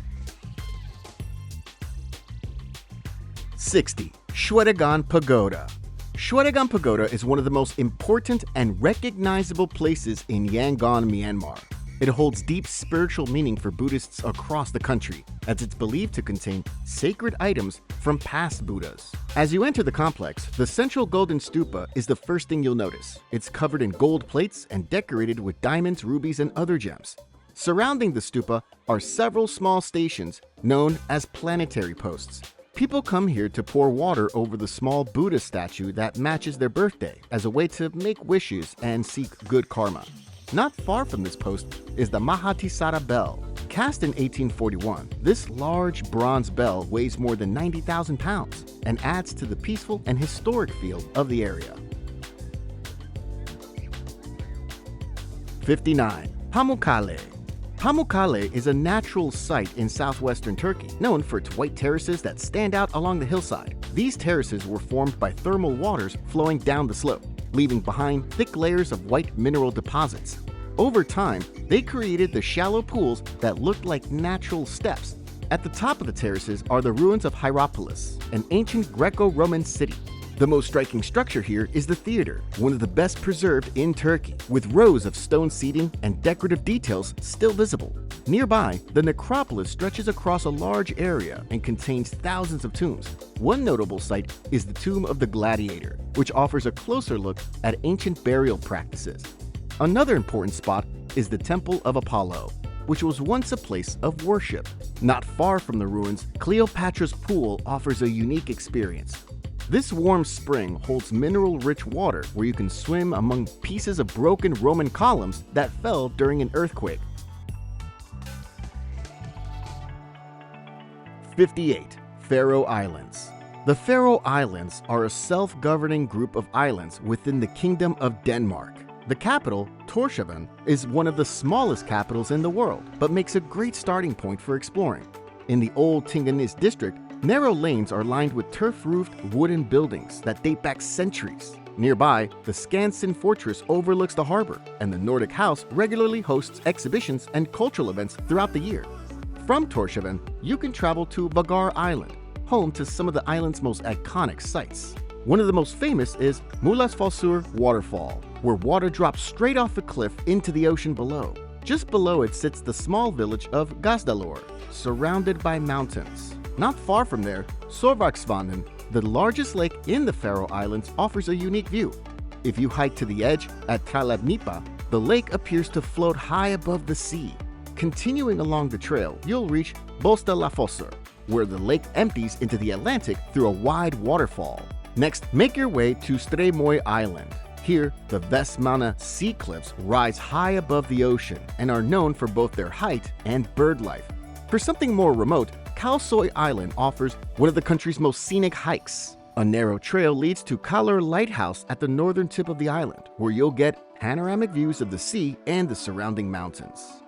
60. Shwedagon Pagoda. Shwedagon Pagoda is one of the most important and recognizable places in Yangon, Myanmar. It holds deep spiritual meaning for Buddhists across the country, as it's believed to contain sacred items from past Buddhas. As you enter the complex, the central golden stupa is the first thing you'll notice. It's covered in gold plates and decorated with diamonds, rubies, and other gems. Surrounding the stupa are several small stations known as planetary posts. People come here to pour water over the small Buddha statue that matches their birthday as a way to make wishes and seek good karma. Not far from this post is the Mahatisara Bell. Cast in 1841, this large bronze bell weighs more than 90,000 pounds and adds to the peaceful and historic feel of the area. 59. Pamukkale. Pamukkale is a natural site in southwestern Turkey, known for its white terraces that stand out along the hillside. These terraces were formed by thermal waters flowing down the slope, leaving behind thick layers of white mineral deposits. Over time, they created the shallow pools that looked like natural steps. At the top of the terraces are the ruins of Hierapolis, an ancient Greco-Roman city. The most striking structure here is the theater, one of the best preserved in Turkey, with rows of stone seating and decorative details still visible. Nearby, the necropolis stretches across a large area and contains thousands of tombs. One notable site is the Tomb of the Gladiator, which offers a closer look at ancient burial practices. Another important spot is the Temple of Apollo, which was once a place of worship. Not far from the ruins, Cleopatra's Pool offers a unique experience. This warm spring holds mineral-rich water where you can swim among pieces of broken Roman columns that fell during an earthquake. 58. Faroe Islands. The Faroe Islands are a self-governing group of islands within the Kingdom of Denmark. The capital, Tórshavn, is one of the smallest capitals in the world, but makes a great starting point for exploring. In the old Tinganes district, narrow lanes are lined with turf-roofed wooden buildings that date back centuries. Nearby, the Skansen Fortress overlooks the harbor, and the Nordic House regularly hosts exhibitions and cultural events throughout the year. From Tórshavn, you can travel to Vagar Island, home to some of the island's most iconic sights. One of the most famous is Mulasfossur Waterfall, where water drops straight off the cliff into the ocean below. Just below it sits the small village of Gasdalur, surrounded by mountains. Not far from there, Sorvaksvann, the largest lake in the Faroe Islands, offers a unique view. If you hike to the edge at Tralabnipa, the lake appears to float high above the sea. Continuing along the trail, you'll reach Bolstalafossur, where the lake empties into the Atlantic through a wide waterfall. Next, make your way to Streymoy Island. Here, the Vestmanna sea cliffs rise high above the ocean and are known for both their height and bird life. For something more remote, Kalsoy Island offers one of the country's most scenic hikes. A narrow trail leads to Kalur Lighthouse at the northern tip of the island, where you'll get panoramic views of the sea and the surrounding mountains.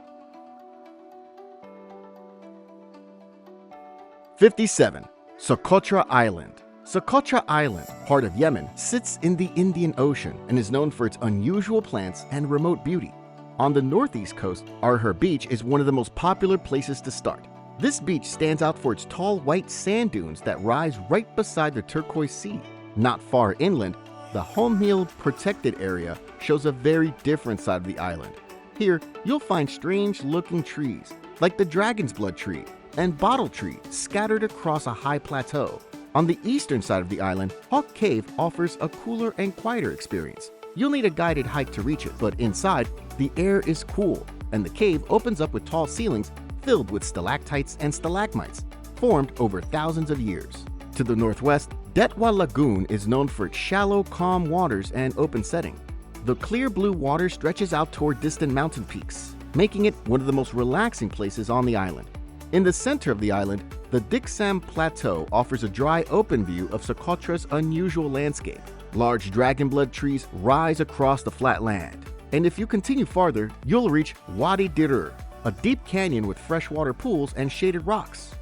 57. Socotra Island. Socotra Island, part of Yemen, sits in the Indian Ocean and is known for its unusual plants and remote beauty. On the northeast coast, Arher Beach is one of the most popular places to start. This beach stands out for its tall white sand dunes that rise right beside the turquoise sea. Not far inland, the Holmhill Protected Area shows a very different side of the island. Here, you'll find strange-looking trees, like the dragon's blood tree and bottle tree, scattered across a high plateau. On the eastern side of the island, Hawk Cave offers a cooler and quieter experience. You'll need a guided hike to reach it, but inside, the air is cool, and the cave opens up with tall ceilings filled with stalactites and stalagmites, formed over thousands of years. To the northwest, Detwa Lagoon is known for its shallow, calm waters and open setting. The clear blue water stretches out toward distant mountain peaks, making it one of the most relaxing places on the island. In the center of the island, the Diksam Plateau offers a dry, open view of Socotra's unusual landscape. Large dragonblood trees rise across the flat land. And if you continue farther, you'll reach Wadi Dirur, a deep canyon with freshwater pools and shaded rocks.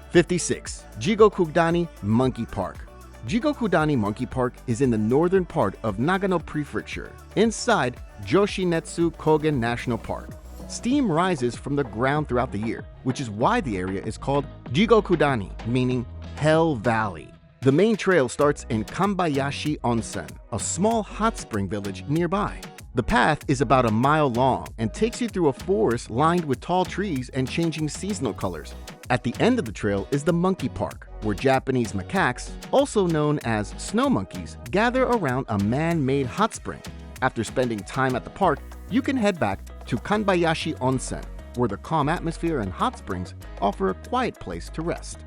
56. Jigokudani Monkey Park. Jigokudani Monkey Park is in the northern part of Nagano Prefecture, inside Joshinetsu Kogen National Park. steam rises from the ground throughout the year, which is why the area is called Jigokudani, meaning Hell Valley. The main trail starts in Kambayashi Onsen, a small hot spring village nearby. The path is about a mile long and takes you through a forest lined with tall trees and changing seasonal colors. At the end of the trail is the Monkey Park, where Japanese macaques, also known as snow monkeys, gather around a man-made hot spring. After spending time at the park, you can head back to Kanbayashi Onsen, where the calm atmosphere and hot springs offer a quiet place to rest.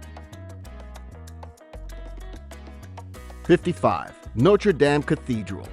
55. Notre Dame Cathedral.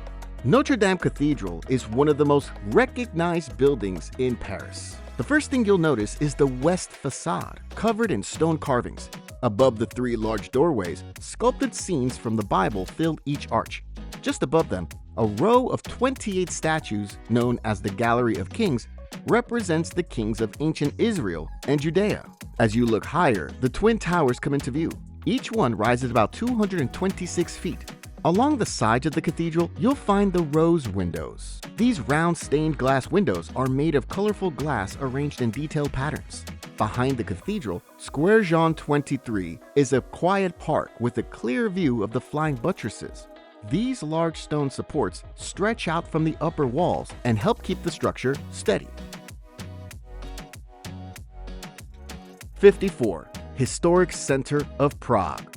Notre Dame Cathedral is one of the most recognized buildings in Paris. The first thing you'll notice is the west facade, covered in stone carvings. Above the three large doorways, sculpted scenes from the Bible fill each arch. Just above them, a row of 28 statues, known as the Gallery of Kings, represents the kings of ancient Israel and Judea. As you look higher, the Twin Towers come into view. Each one rises about 226 feet. Along the sides of the cathedral, you'll find the rose windows. These round stained glass windows are made of colorful glass arranged in detailed patterns. Behind the cathedral, Square Jean 23 is a quiet park with a clear view of the flying buttresses. These large stone supports stretch out from the upper walls and help keep the structure steady. 54. Historic Center of Prague.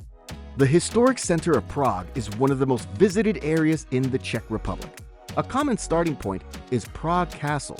The Historic Center of Prague is one of the most visited areas in the Czech Republic. A common starting point is Prague Castle.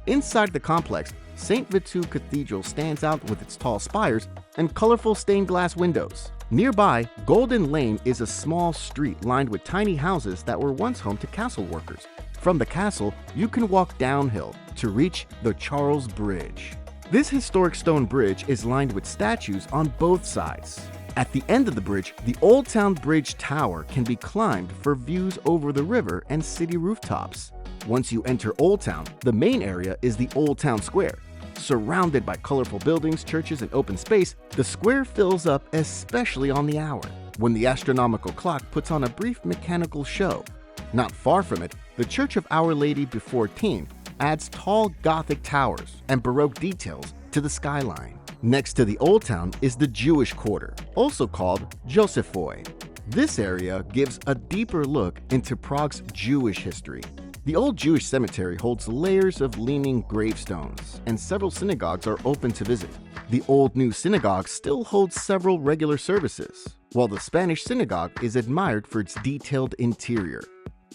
Inside the complex, St. Vitu Cathedral stands out with its tall spires and colorful stained glass windows. Nearby, Golden Lane is a small street lined with tiny houses that were once home to castle workers. From the castle, you can walk downhill to reach the Charles Bridge. This historic stone bridge is lined with statues on both sides. At the end of the bridge, the Old Town Bridge Tower can be climbed for views over the river and city rooftops. Once you enter Old Town, the main area is the Old Town Square. Surrounded by colorful buildings, churches, and open space, the square fills up especially on the hour, when the astronomical clock puts on a brief mechanical show. Not far from it, the Church of Our Lady Before Theme adds tall Gothic towers and Baroque details to the skyline. Next to the Old Town is the Jewish Quarter, also called Josefoi. This area gives a deeper look into Prague's Jewish history. The old Jewish cemetery holds layers of leaning gravestones, and several synagogues are open to visit. The Old New Synagogue still holds several regular services, while the Spanish Synagogue is admired for its detailed interior.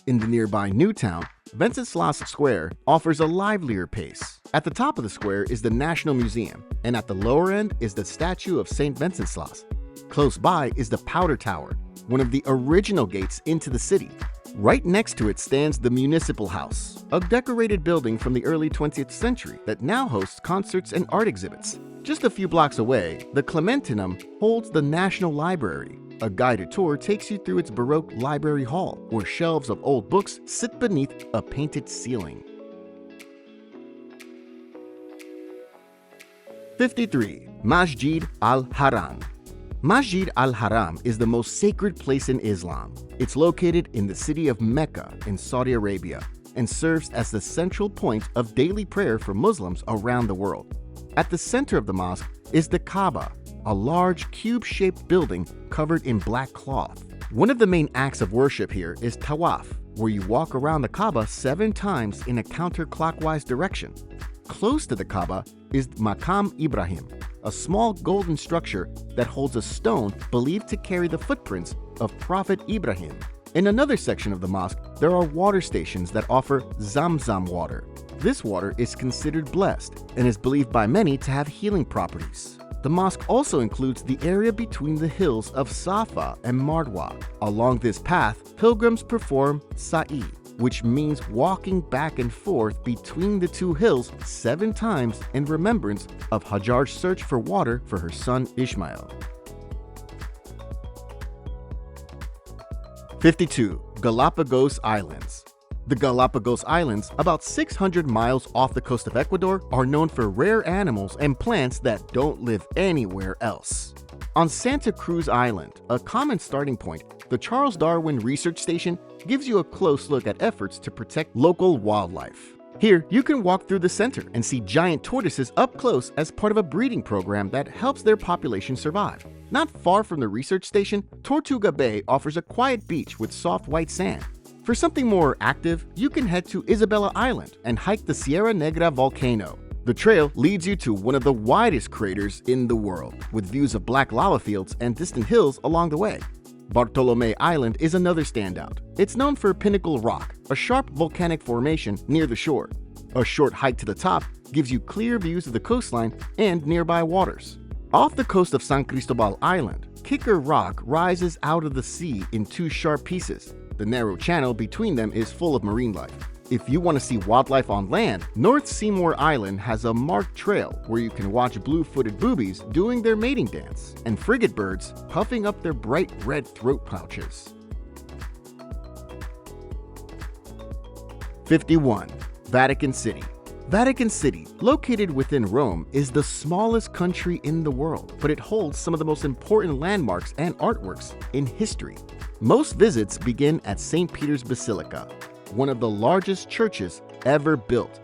In the nearby New Town, Wenceslas Square offers a livelier pace. At the top of the square is the National Museum, and at the lower end is the statue of St. Wenceslas. Close by is the Powder Tower, one of the original gates into the city. Right next to it stands the Municipal House, a decorated building from the early 20th century that now hosts concerts and art exhibits. Just a few blocks away, the Clementinum holds the National Library. A guided tour takes you through its Baroque library hall, where shelves of old books sit beneath a painted ceiling. 53. Masjid al-Haram. Masjid al-Haram is the most sacred place in Islam. It's located in the city of Mecca in Saudi Arabia and serves as the central point of daily prayer for Muslims around the world. At the center of the mosque is the Kaaba, a large cube-shaped building covered in black cloth. One of the main acts of worship here is tawaf, where you walk around the Kaaba 7 times in a counterclockwise direction. Close to the Kaaba is Maqam Ibrahim, a small golden structure that holds a stone believed to carry the footprints of Prophet Ibrahim. In another section of the mosque, there are water stations that offer Zamzam water. This water is considered blessed and is believed by many to have healing properties. The mosque also includes the area between the hills of Safa and Marwa. Along this path, pilgrims perform sa'i, which means walking back and forth between the two hills 7 times in remembrance of Hajar's search for water for her son Ishmael. 52. Galapagos Islands. The Galapagos Islands, about 600 miles off the coast of Ecuador, are known for rare animals and plants that don't live anywhere else. On Santa Cruz Island, a common starting point, the Charles Darwin Research Station gives you a close look at efforts to protect local wildlife. Here, you can walk through the center and see giant tortoises up close as part of a breeding program that helps their population survive. Not far from the research station, Tortuga Bay offers a quiet beach with soft white sand. For something more active, you can head to Isabella Island and hike the Sierra Negra volcano. The trail leads you to one of the widest craters in the world, with views of black lava fields and distant hills along the way. Bartolomé Island is another standout. It's known for Pinnacle Rock, a sharp volcanic formation near the shore. A short hike to the top gives you clear views of the coastline and nearby waters. Off the coast of San Cristobal Island, Kicker Rock rises out of the sea in two sharp pieces. The narrow channel between them is full of marine life. If you want to see wildlife on land, North Seymour Island has a marked trail where you can watch blue-footed boobies doing their mating dance and frigate birds puffing up their bright red throat pouches. 51. Vatican City. Vatican City, located within Rome, is the smallest country in the world, but it holds some of the most important landmarks and artworks in history. Most visits begin at St. Peter's Basilica, one of the largest churches ever built.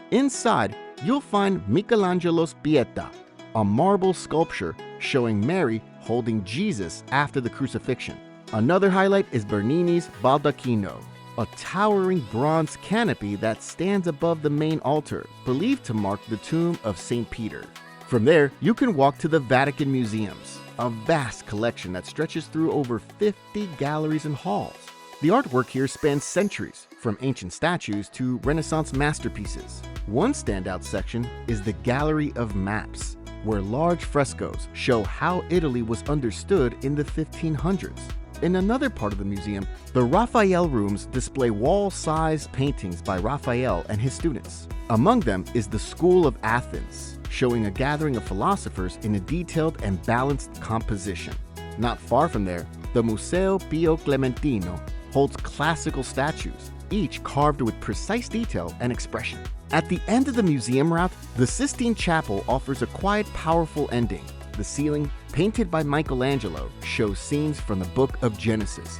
Inside, you'll find Michelangelo's Pietà, a marble sculpture showing Mary holding Jesus after the crucifixion. Another highlight is Bernini's Baldacchino, a towering bronze canopy that stands above the main altar, believed to mark the tomb of St. Peter. From there, you can walk to the Vatican Museums, a vast collection that stretches through over 50 galleries and halls. The artwork here spans centuries, from ancient statues to Renaissance masterpieces. One standout section is the Gallery of Maps, where large frescoes show how Italy was understood in the 1500s. In another part of the museum, the Raphael rooms display wall-sized paintings by Raphael and his students. Among them is the School of Athens, showing a gathering of philosophers in a detailed and balanced composition. Not far from there, the Museo Pio Clementino holds classical statues, each carved with precise detail and expression. At the end of the museum route, the Sistine Chapel offers a quiet, powerful ending. The ceiling, painted by Michelangelo, shows scenes from the Book of Genesis.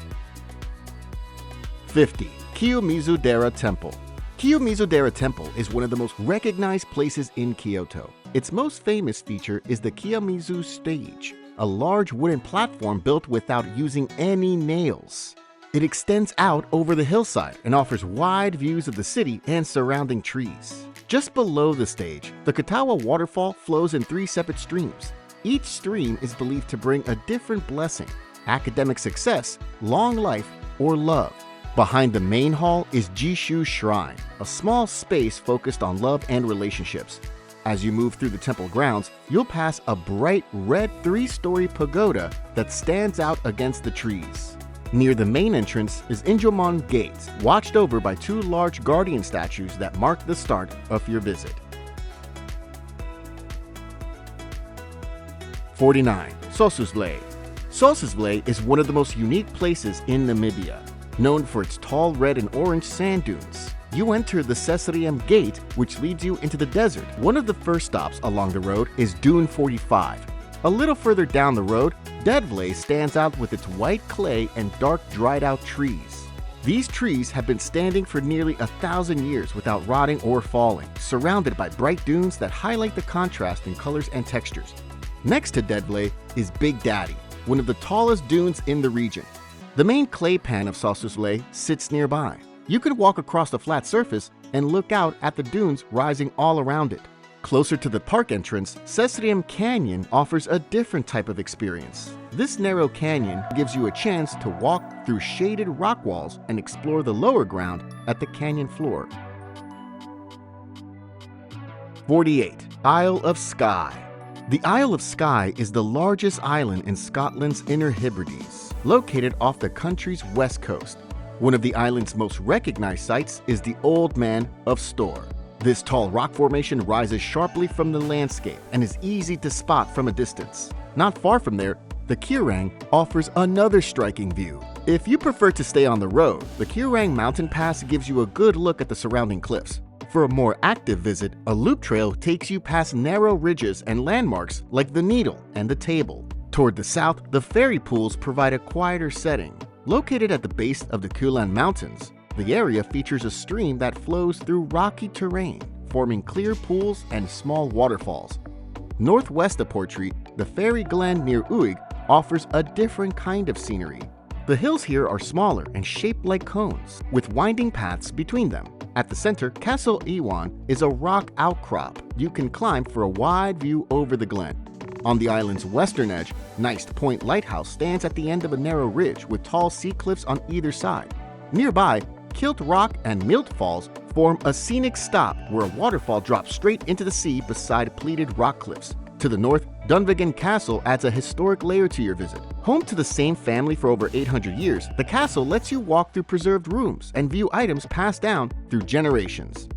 50. Kiyomizu-dera Temple. Kiyomizu-dera Temple is one of the most recognized places in Kyoto. Its most famous feature is the Kiyomizu Stage, a large wooden platform built without using any nails. It extends out over the hillside and offers wide views of the city and surrounding trees. Just below the stage, the Katawa waterfall flows in 3 separate streams. Each stream is believed to bring a different blessing: academic success, long life, or love. Behind the main hall is Jishu Shrine, a small space focused on love and relationships. As you move through the temple grounds, you'll pass a bright red 3-story pagoda that stands out against the trees. Near the main entrance is Injomon Gate, watched over by 2 large guardian statues that mark the start of your visit. 49. Sossusvlei. Sossusvlei is one of the most unique places in Namibia. Known for its tall red and orange sand dunes, you enter the Sesariam Gate, which leads you into the desert. One of the first stops along the road is Dune 45. A little further down the road, Dedvlei stands out with its white clay and dark dried-out trees. These trees have been standing for nearly 1,000 years without rotting or falling, surrounded by bright dunes that highlight the contrast in colors and textures. Next to Dedvlei is Big Daddy, one of the tallest dunes in the region. The main clay pan of Sossusvlei sits nearby. You can walk across the flat surface and look out at the dunes rising all around it. Closer to the park entrance, Sesariam Canyon offers a different type of experience. This narrow canyon gives you a chance to walk through shaded rock walls and explore the lower ground at the canyon floor. 48. Isle of Skye. The Isle of Skye is the largest island in Scotland's Inner Hebrides, located off the country's west coast. One of the island's most recognized sites is the Old Man of Storr. This tall rock formation rises sharply from the landscape and is easy to spot from a distance. Not far from there, the Kirang offers another striking view. If you prefer to stay on the road, the Kirang Mountain Pass gives you a good look at the surrounding cliffs. For a more active visit, a loop trail takes you past narrow ridges and landmarks like the Needle and the Table. Toward the south, the fairy pools provide a quieter setting. Located at the base of the Kulan Mountains, The area features a stream that flows through rocky terrain, forming clear pools and small waterfalls. Northwest of Portree, the Fairy Glen near Uig offers a different kind of scenery. The hills here are smaller and shaped like cones, with winding paths between them. At the center, Castle Iwan is a rock outcrop you can climb for a wide view over the glen. On the island's western edge, Neist Point Lighthouse stands at the end of a narrow ridge with tall sea cliffs on either side. Nearby, Kilt Rock and Milt Falls form a scenic stop where a waterfall drops straight into the sea beside pleated rock cliffs. To the north, Dunvegan Castle adds a historic layer to your visit. Home to the same family for over 800 years, the castle lets you walk through preserved rooms and view items passed down through generations.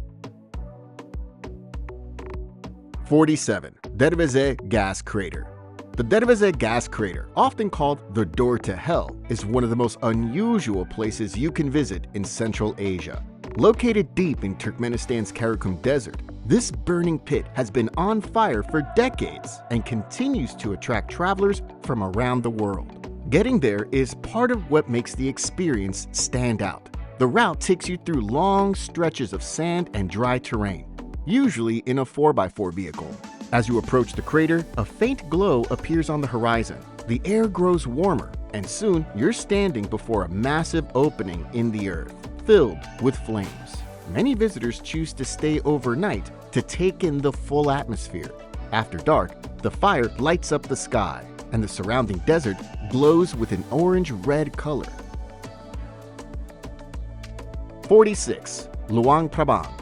47. Derveze Gas Crater. The Derveze Gas Crater, often called the Door to Hell, is one of the most unusual places you can visit in Central Asia. Located deep in Turkmenistan's Karakum Desert, this burning pit has been on fire for decades and continues to attract travelers from around the world. Getting there is part of what makes the experience stand out. The route takes you through long stretches of sand and dry terrain, usually in a 4x4 vehicle. As you approach the crater, a faint glow appears on the horizon. The air grows warmer, and soon you're standing before a massive opening in the earth, filled with flames. Many visitors choose to stay overnight to take in the full atmosphere. After dark, the fire lights up the sky, and the surrounding desert glows with an orange-red color. 46. Luang Prabang.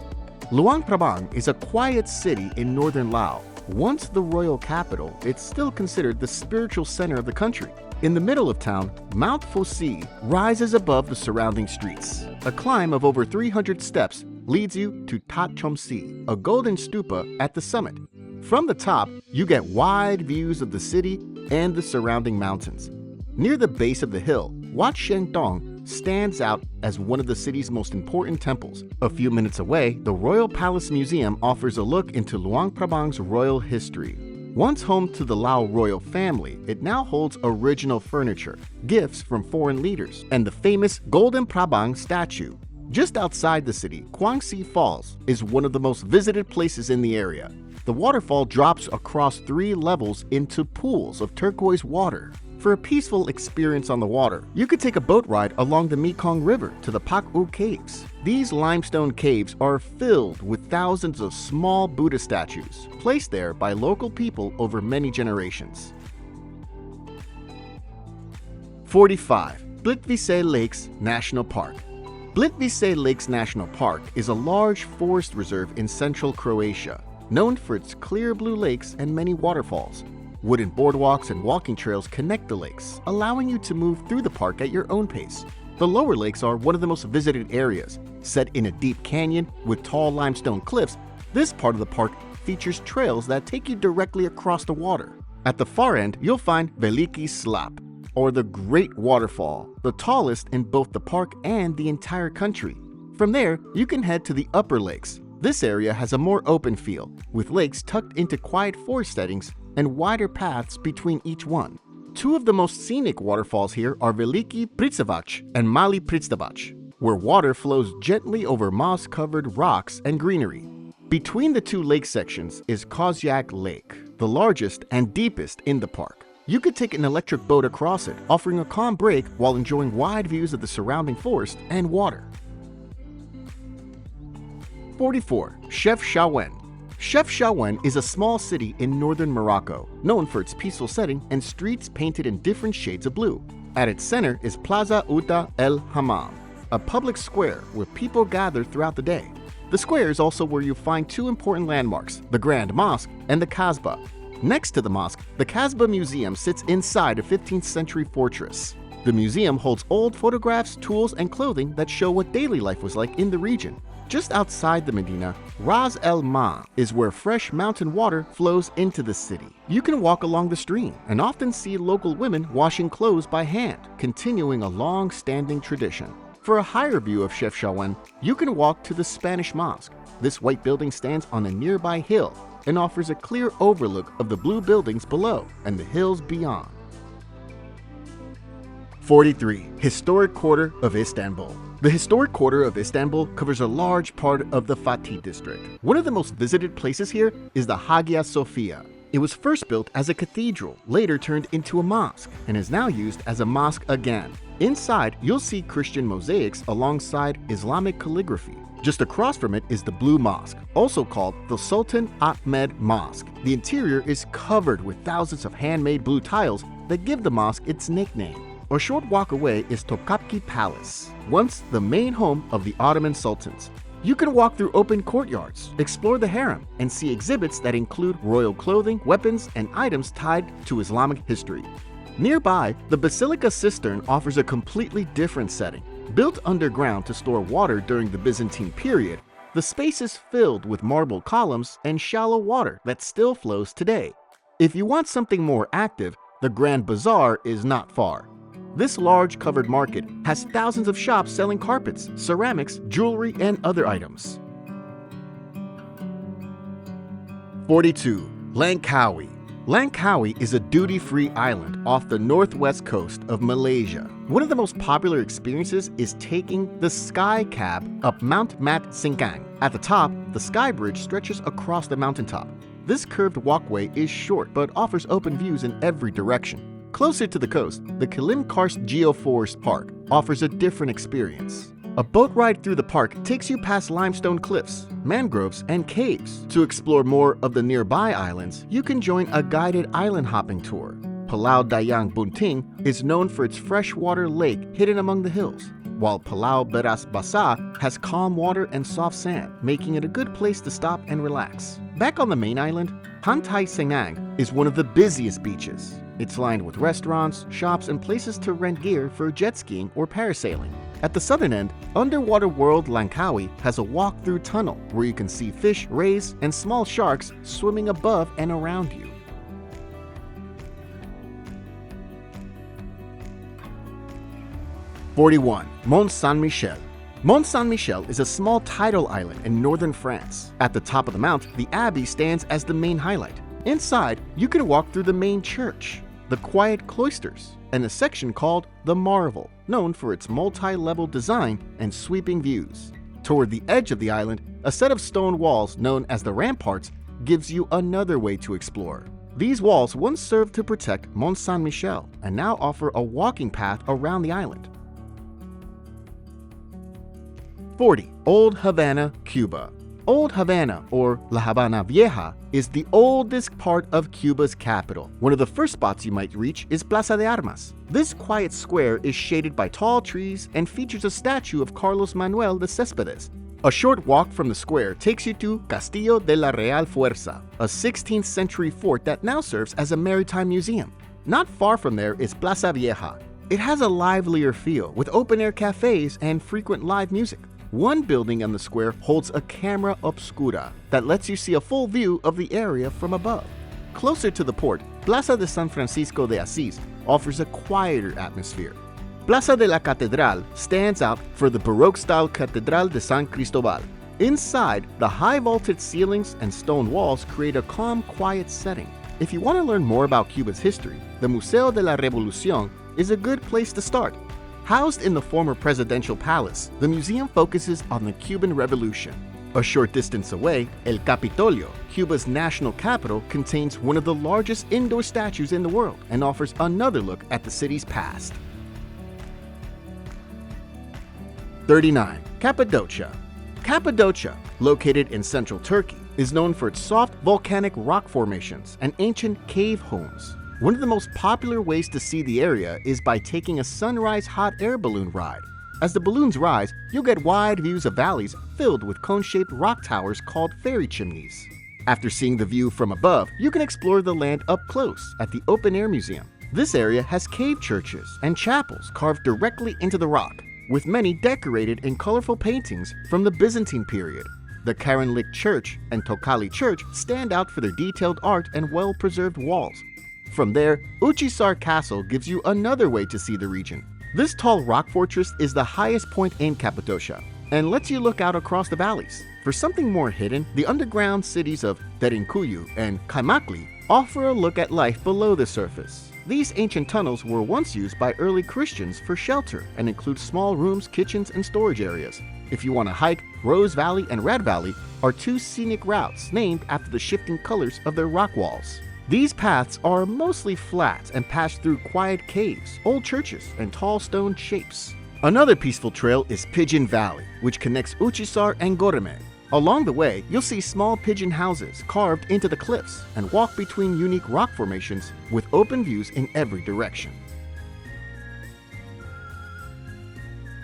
Luang Prabang is a quiet city in northern Laos. Once the royal capital, it's still considered the spiritual center of the country. In the middle of town, Mount Phosi rises above the surrounding streets. A climb of over 300 steps leads you to Tat Chomsi, a golden stupa at the summit. From the top, you get wide views of the city and the surrounding mountains. Near the base of the hill, Wat Sheng Dong stands out as one of the city's most important temples. A few minutes away, the Royal Palace Museum offers a look into Luang Prabang's royal history. Once home to the Lao royal family, it now holds original furniture, gifts from foreign leaders, and the famous Golden Prabang statue. Just outside the city, Kwangsi Falls is one of the most visited places in the area. The waterfall drops across 3 levels into pools of turquoise water. For a peaceful experience on the water, you could take a boat ride along the Mekong River to the Pak U Caves. These limestone caves are filled with thousands of small Buddha statues, placed there by local people over many generations. 45. Blitvise Lakes National Park. Blitvise Lakes National Park is a large forest reserve in central Croatia, known for its clear blue lakes and many waterfalls. Wooden boardwalks and walking trails connect the lakes, allowing you to move through the park at your own pace. The lower lakes are one of the most visited areas. Set in a deep canyon with tall limestone cliffs, this part of the park features trails that take you directly across the water. At the far end, you'll find Veliki Slap, or the Great Waterfall, the tallest in both the park and the entire country. From there, you can head to the upper lakes. This area has a more open feel, with lakes tucked into quiet forest settings and wider paths between each one. 2 of the most scenic waterfalls here are Veliki Pritsavac and Mali Pritsavac, where water flows gently over moss-covered rocks and greenery. Between the 2 lake sections is Kozyak Lake, the largest and deepest in the park. You could take an electric boat across it, offering a calm break while enjoying wide views of the surrounding forest and water. 44. Chef Chaouen. Chef Chaouen is a small city in northern Morocco, known for its peaceful setting and streets painted in different shades of blue. At its center is Plaza Uta El Hammam, a public square where people gather throughout the day. The square is also where you find 2 important landmarks, the Grand Mosque and the Kasbah. Next to the mosque, the Kasbah Museum sits inside a 15th century fortress. The museum holds old photographs, tools, and clothing that show what daily life was like in the region. Just outside the Medina, Ras El Ma is where fresh mountain water flows into the city. You can walk along the stream and often see local women washing clothes by hand, continuing a long-standing tradition. For a higher view of Chef Chaouen, you can walk to the Spanish Mosque. This white building stands on a nearby hill and offers a clear overlook of the blue buildings below and the hills beyond. 43. Historic Quarter of Istanbul. The historic quarter of Istanbul covers a large part of the Fatih district. One of the most visited places here is the Hagia Sophia. It was first built as a cathedral, later turned into a mosque, and is now used as a mosque again. Inside, you'll see Christian mosaics alongside Islamic calligraphy. Just across from it is the Blue Mosque, also called the Sultan Ahmed Mosque. The interior is covered with thousands of handmade blue tiles that give the mosque its nickname. A short walk away is Topkapı Palace, once the main home of the Ottoman sultans. You can walk through open courtyards, explore the harem, and see exhibits that include royal clothing, weapons, and items tied to Islamic history. Nearby, the Basilica Cistern offers a completely different setting. Built underground to store water during the Byzantine period, the space is filled with marble columns and shallow water that still flows today. If you want something more active, the Grand Bazaar is not far. This large covered market has thousands of shops selling carpets, ceramics, jewelry, and other items. 42. Langkawi. Langkawi is a duty-free island off the northwest coast of Malaysia. One of the most popular experiences is taking the sky cab up Mount Mat Singkang. At the top, the sky bridge stretches across the mountaintop. This curved walkway is short but offers open views in every direction. Closer to the coast, the Kilim Karst Geoforest Park offers a different experience. A boat ride through the park takes you past limestone cliffs, mangroves, and caves. To explore more of the nearby islands, you can join a guided island hopping tour. Pulau Dayang Bunting is known for its freshwater lake hidden among the hills, while Pulau Beras Basah has calm water and soft sand, making it a good place to stop and relax. Back on the main island, Pantai Senang is one of the busiest beaches. It's lined with restaurants, shops, and places to rent gear for jet skiing or parasailing. At the southern end, Underwater World Langkawi has a walk-through tunnel where you can see fish, rays, and small sharks swimming above and around you. 41. Mont Saint-Michel. Mont Saint-Michel is a small tidal island in northern France. At the top of the mount, the abbey stands as the main highlight. Inside, you can walk through the main church, the quiet cloisters, and a section called the Marvel, known for its multi-level design and sweeping views. Toward the edge of the island, a set of stone walls known as the ramparts gives you another way to explore. These walls once served to protect Mont Saint-Michel and now offer a walking path around the island. 40. Old Havana, Cuba. Old Havana, or La Habana Vieja, is the oldest part of Cuba's capital. One of the first spots you might reach is Plaza de Armas. This quiet square is shaded by tall trees and features a statue of Carlos Manuel de Céspedes. A short walk from the square takes you to Castillo de la Real Fuerza, a 16th century fort that now serves as a maritime museum. Not far from there is Plaza Vieja. It has a livelier feel with open-air cafes and frequent live music. One building on the square holds a camera obscura that lets you see a full view of the area from above. Closer to the port, Plaza de San Francisco de Asís offers a quieter atmosphere. Plaza de la Catedral stands out for the Baroque-style Catedral de San Cristobal. Inside, the high vaulted ceilings and stone walls create a calm, quiet setting. If you want to learn more about Cuba's history, the Museo de la Revolución is a good place to start. Housed in the former presidential palace, the museum focuses on the Cuban Revolution. A short distance away, El Capitolio, Cuba's national capital, contains one of the largest indoor statues in the world and offers another look at the city's past. 39. Cappadocia. Cappadocia, located in central Turkey, is known for its soft volcanic rock formations and ancient cave homes. One of the most popular ways to see the area is by taking a sunrise hot air balloon ride. As the balloons rise, you'll get wide views of valleys filled with cone-shaped rock towers called fairy chimneys. After seeing the view from above, you can explore the land up close at the Open Air Museum. This area has cave churches and chapels carved directly into the rock, with many decorated in colorful paintings from the Byzantine period. The Karanlik Church and Tokali Church stand out for their detailed art and well-preserved walls. From there, Uchisar Castle gives you another way to see the region. This tall rock fortress is the highest point in Cappadocia and lets you look out across the valleys. For something more hidden, the underground cities of Derinkuyu and Kaymakli offer a look at life below the surface. These ancient tunnels were once used by early Christians for shelter and include small rooms, kitchens, and storage areas. If you want to hike, Rose Valley and Red Valley are two scenic routes named after the shifting colors of their rock walls. These paths are mostly flat and pass through quiet caves, old churches, and tall stone shapes. Another peaceful trail is Pigeon Valley, which connects Uchisar and Goreme. Along the way, you'll see small pigeon houses carved into the cliffs and walk between unique rock formations with open views in every direction.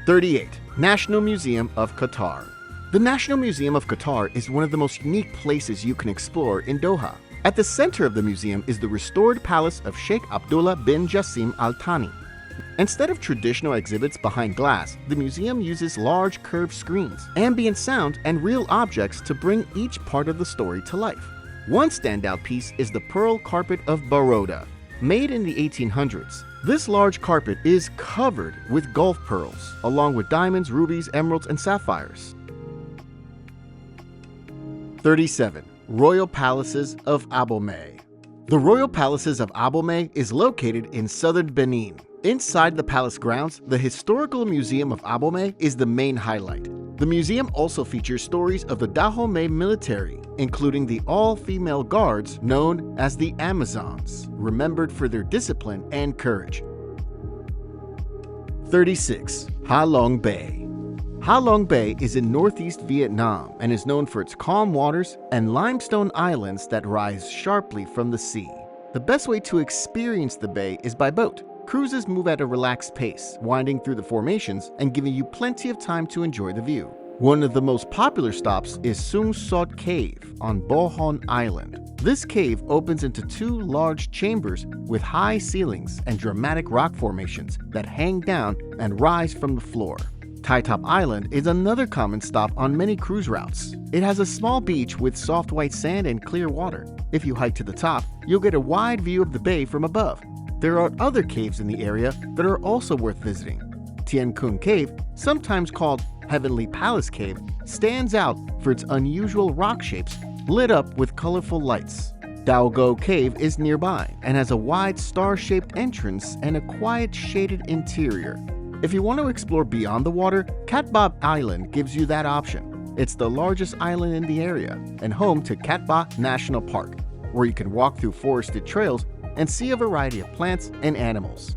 38. National Museum of Qatar. The National Museum of Qatar is one of the most unique places you can explore in Doha. At the center of the museum is the restored palace of Sheikh Abdullah bin Jassim Al Thani. Instead of traditional exhibits behind glass, the museum uses large curved screens, ambient sound, and real objects to bring each part of the story to life. One standout piece is the Pearl Carpet of Baroda. Made in the 1800s, this large carpet is covered with Gulf pearls, along with diamonds, rubies, emeralds, and sapphires. 37. Royal Palaces of Abomey. The Royal Palaces of Abomey is located in southern Benin. Inside the palace grounds, the Historical Museum of Abomey is the main highlight. The museum also features stories of the Dahomey military, including the all-female guards known as the Amazons, remembered for their discipline and courage. 36. Ha Long Bay. Ha Long Bay is in northeast Vietnam and is known for its calm waters and limestone islands that rise sharply from the sea. The best way to experience the bay is by boat. Cruises move at a relaxed pace, winding through the formations and giving you plenty of time to enjoy the view. One of the most popular stops is Sung Sot Cave on Bohon Island. This cave opens into two large chambers with high ceilings and dramatic rock formations that hang down and rise from the floor. Tai Top Island is another common stop on many cruise routes. It has a small beach with soft white sand and clear water. If you hike to the top, you'll get a wide view of the bay from above. There are other caves in the area that are also worth visiting. Tien Kun Cave, sometimes called Heavenly Palace Cave, stands out for its unusual rock shapes lit up with colorful lights. Dao Go Cave is nearby and has a wide star-shaped entrance and a quiet shaded interior. If you want to explore beyond the water, Cat-Ba Island gives you that option. It's the largest island in the area and home to Cat-Ba National Park, where you can walk through forested trails and see a variety of plants and animals.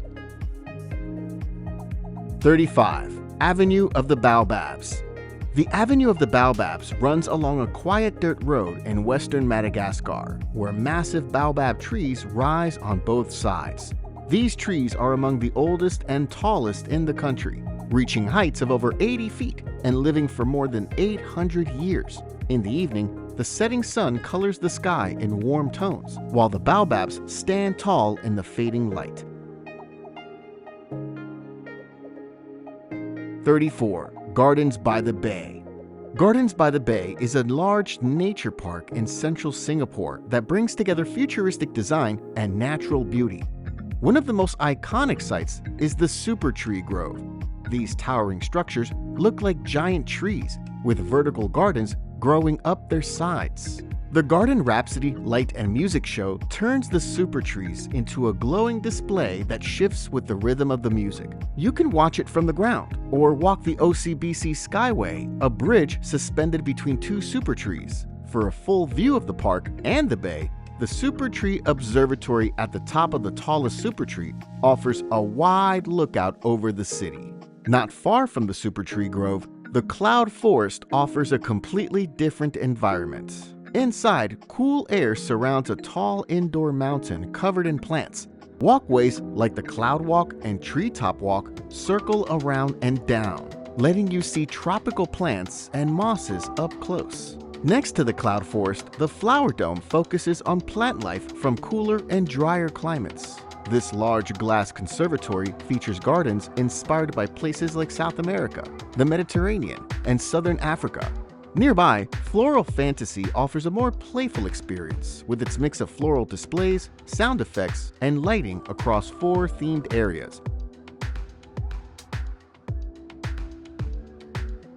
35. Avenue of the Baobabs. The Avenue of the Baobabs runs along a quiet dirt road in western Madagascar, where massive baobab trees rise on both sides. These trees are among the oldest and tallest in the country, reaching heights of over 80 feet and living for more than 800 years. In the evening, the setting sun colors the sky in warm tones, while the baobabs stand tall in the fading light. 34. Gardens by the Bay. Gardens by the Bay is a large nature park in central Singapore that brings together futuristic design and natural beauty. One of the most iconic sites is the Super Tree Grove. These towering structures look like giant trees with vertical gardens growing up their sides. The Garden Rhapsody light and music show turns the super trees into a glowing display that shifts with the rhythm of the music. You can watch it from the ground or walk the OCBC Skyway, a bridge suspended between two super trees. For a full view of the park and the bay, the Super Tree Observatory at the top of the tallest super tree offers a wide lookout over the city. Not far from the Super Tree Grove, the Cloud Forest offers a completely different environment. Inside, cool air surrounds a tall indoor mountain covered in plants. Walkways like the Cloud Walk and Treetop Walk circle around and down, letting you see tropical plants and mosses up close. Next to the cloud forest, the Flower Dome focuses on plant life from cooler and drier climates. This large glass conservatory features gardens inspired by places like South America, the Mediterranean, and Southern Africa. Nearby, Floral Fantasy offers a more playful experience with its mix of floral displays, sound effects, and lighting across 4 themed areas.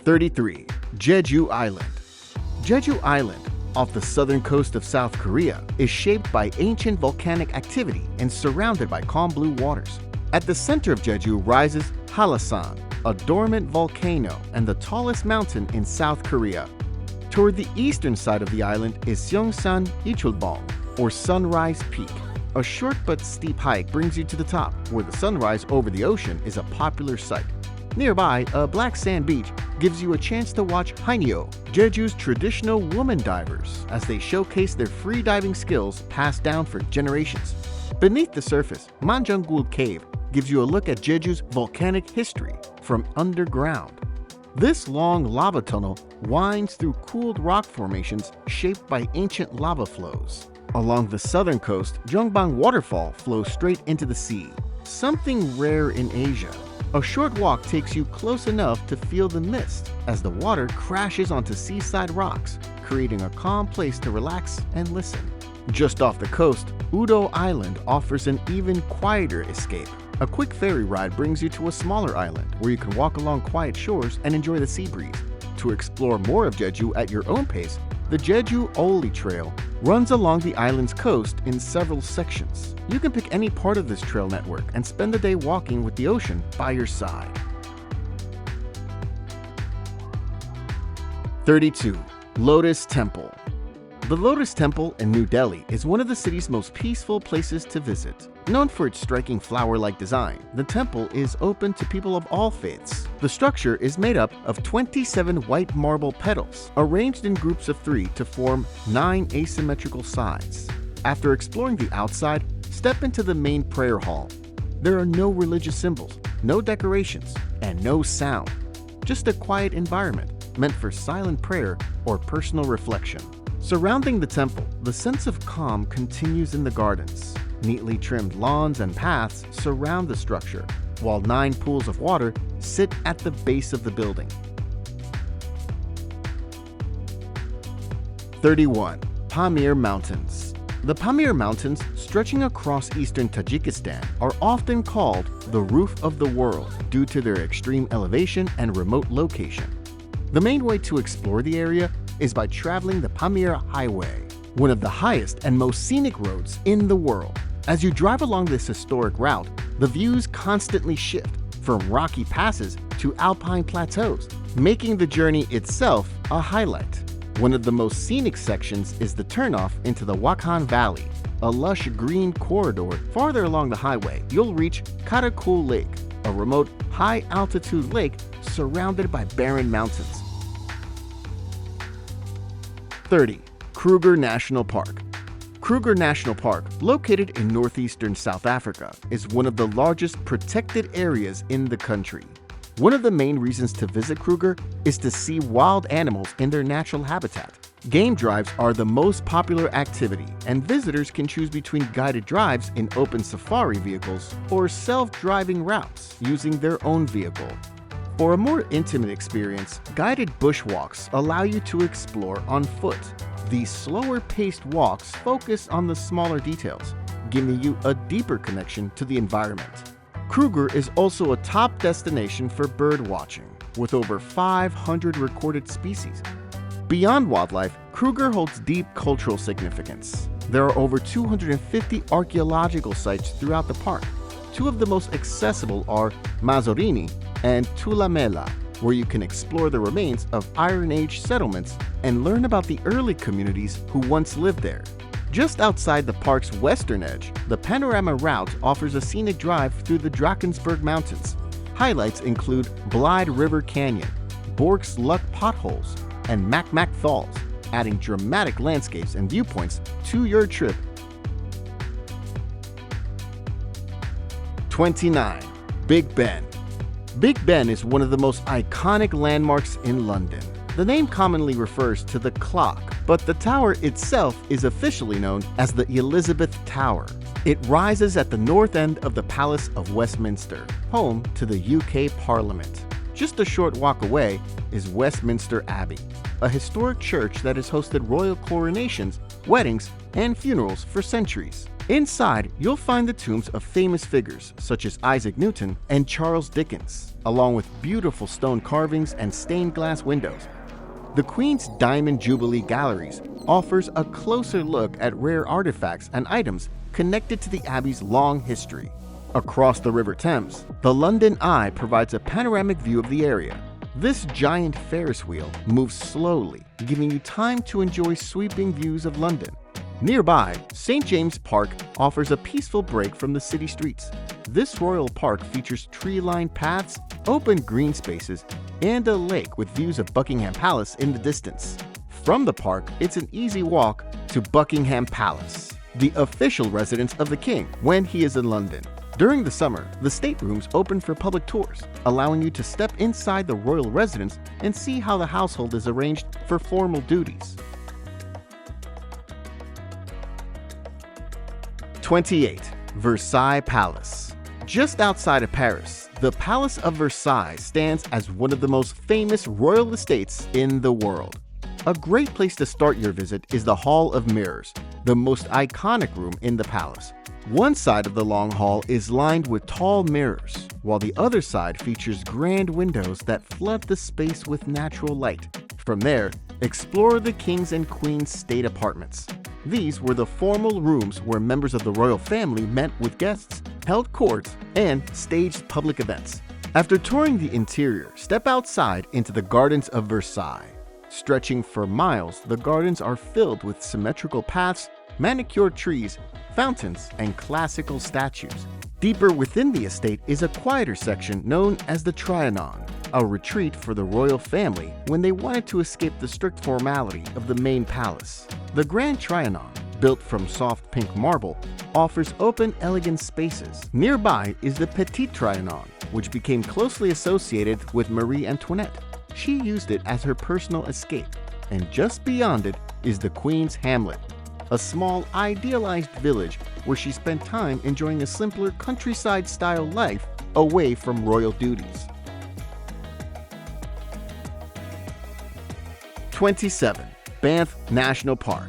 33. Jeju Island. Jeju Island, off the southern coast of South Korea, is shaped by ancient volcanic activity and surrounded by calm blue waters. At the center of Jeju rises Hallasan, a dormant volcano and the tallest mountain in South Korea. Toward the eastern side of the island is Seongsan Ichulbong, or Sunrise Peak. A short but steep hike brings you to the top, where the sunrise over the ocean is a popular sight. Nearby, a black sand beach gives you a chance to watch Haenyeo, Jeju's traditional woman divers, as they showcase their free diving skills passed down for generations. Beneath the surface, Manjeonggul Cave gives you a look at Jeju's volcanic history from underground. This long lava tunnel winds through cooled rock formations shaped by ancient lava flows. Along the southern coast, Jeongbang Waterfall flows straight into the sea, something rare in Asia. A short walk takes you close enough to feel the mist as the water crashes onto seaside rocks, creating a calm place to relax and listen. Just off the coast, Udo Island offers an even quieter escape. A quick ferry ride brings you to a smaller island where you can walk along quiet shores and enjoy the sea breeze. To explore more of Jeju at your own pace, the Jeju Oli Trail runs along the island's coast in several sections. You can pick any part of this trail network and spend the day walking with the ocean by your side. 32. Lotus Temple. The Lotus Temple in New Delhi is one of the city's most peaceful places to visit. Known for its striking flower-like design, the temple is open to people of all faiths. The structure is made up of 27 white marble petals, arranged in groups of 3 to form 9 asymmetrical sides. After exploring the outside, step into the main prayer hall. There are no religious symbols, no decorations, and no sound. Just a quiet environment meant for silent prayer or personal reflection. Surrounding the temple, the sense of calm continues in the gardens. Neatly trimmed lawns and paths surround the structure, while 9 pools of water sit at the base of the building. 31. Pamir Mountains. The Pamir Mountains, stretching across eastern Tajikistan, are often called the roof of the world due to their extreme elevation and remote location. The main way to explore the area is by traveling the Pamir Highway, one of the highest and most scenic roads in the world. As you drive along this historic route, the views constantly shift from rocky passes to alpine plateaus, making the journey itself a highlight. One of the most scenic sections is the turnoff into the Wakhan Valley, a lush green corridor. Farther along the highway, you'll reach Karakul Lake, a remote, high-altitude lake surrounded by barren mountains. 30. Kruger National Park. Kruger National Park, located in northeastern South Africa, is one of the largest protected areas in the country. One of the main reasons to visit Kruger is to see wild animals in their natural habitat. Game drives are the most popular activity, and visitors can choose between guided drives in open safari vehicles or self-driving routes using their own vehicle. For a more intimate experience, guided bushwalks allow you to explore on foot. These slower-paced walks focus on the smaller details, giving you a deeper connection to the environment. Kruger is also a top destination for bird watching, with over 500 recorded species. Beyond wildlife, Kruger holds deep cultural significance. There are over 250 archaeological sites throughout the park. Two of the most accessible are Mazorini and Tulamela, where you can explore the remains of Iron Age settlements and learn about the early communities who once lived there. Just outside the park's western edge, the Panorama Route offers a scenic drive through the Drakensberg Mountains. Highlights include Blyde River Canyon, Bork's Luck Potholes, and Makmak Falls, adding dramatic landscapes and viewpoints to your trip. 29. Big Ben. Big Ben is one of the most iconic landmarks in London. The name commonly refers to the clock, but the tower itself is officially known as the Elizabeth Tower. It rises at the north end of the Palace of Westminster, home to the UK Parliament. Just a short walk away is Westminster Abbey, a historic church that has hosted royal coronations, weddings, and funerals for centuries. Inside, you'll find the tombs of famous figures such as Isaac Newton and Charles Dickens, along with beautiful stone carvings and stained glass windows. The Queen's Diamond Jubilee Galleries offers a closer look at rare artifacts and items connected to the Abbey's long history. Across the River Thames, the London Eye provides a panoramic view of the area. This giant Ferris wheel moves slowly, giving you time to enjoy sweeping views of London. Nearby, St. James Park offers a peaceful break from the city streets. This royal park features tree-lined paths, open green spaces, and a lake with views of Buckingham Palace in the distance. From the park, it's an easy walk to Buckingham Palace, the official residence of the king when he is in London. During the summer, the staterooms open for public tours, allowing you to step inside the royal residence and see how the household is arranged for formal duties. 28. Versailles Palace. Just outside of Paris, the Palace of Versailles stands as one of the most famous royal estates in the world. A great place to start your visit is the Hall of Mirrors, the most iconic room in the palace. One side of the long hall is lined with tall mirrors, while the other side features grand windows that flood the space with natural light. From there, explore the King's and Queen's state apartments. These were the formal rooms where members of the royal family met with guests, held courts, and staged public events. After touring the interior, step outside into the Gardens of Versailles. Stretching for miles, the gardens are filled with symmetrical paths, manicured trees, fountains, and classical statues. Deeper within the estate is a quieter section known as the Trianon, a retreat for the royal family when they wanted to escape the strict formality of the main palace. The Grand Trianon, built from soft pink marble, offers open, elegant spaces. Nearby is the Petit Trianon, which became closely associated with Marie Antoinette. She used it as her personal escape. And just beyond it is the Queen's Hamlet, a small, idealized village where she spent time enjoying a simpler countryside-style life away from royal duties. 27. Banff National Park.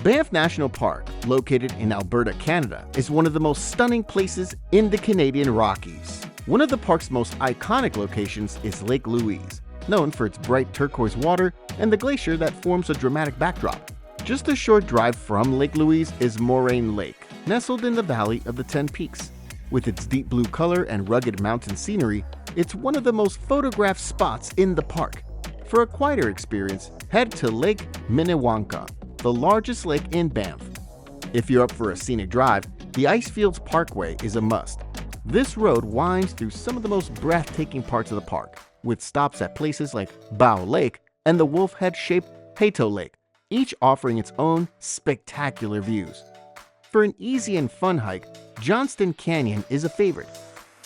Banff National Park, located in Alberta, Canada, is one of the most stunning places in the Canadian Rockies. One of the park's most iconic locations is Lake Louise, known for its bright turquoise water and the glacier that forms a dramatic backdrop. Just a short drive from Lake Louise is Moraine Lake, nestled in the Valley of the Ten Peaks. With its deep blue color and rugged mountain scenery, it's one of the most photographed spots in the park. For a quieter experience, head to Lake Minnewanka, the largest lake in Banff. If you're up for a scenic drive, the Icefields Parkway is a must. This road winds through some of the most breathtaking parts of the park, with stops at places like Bow Lake and the wolf head-shaped Peyto Lake, each offering its own spectacular views. For an easy and fun hike, Johnston Canyon is a favorite.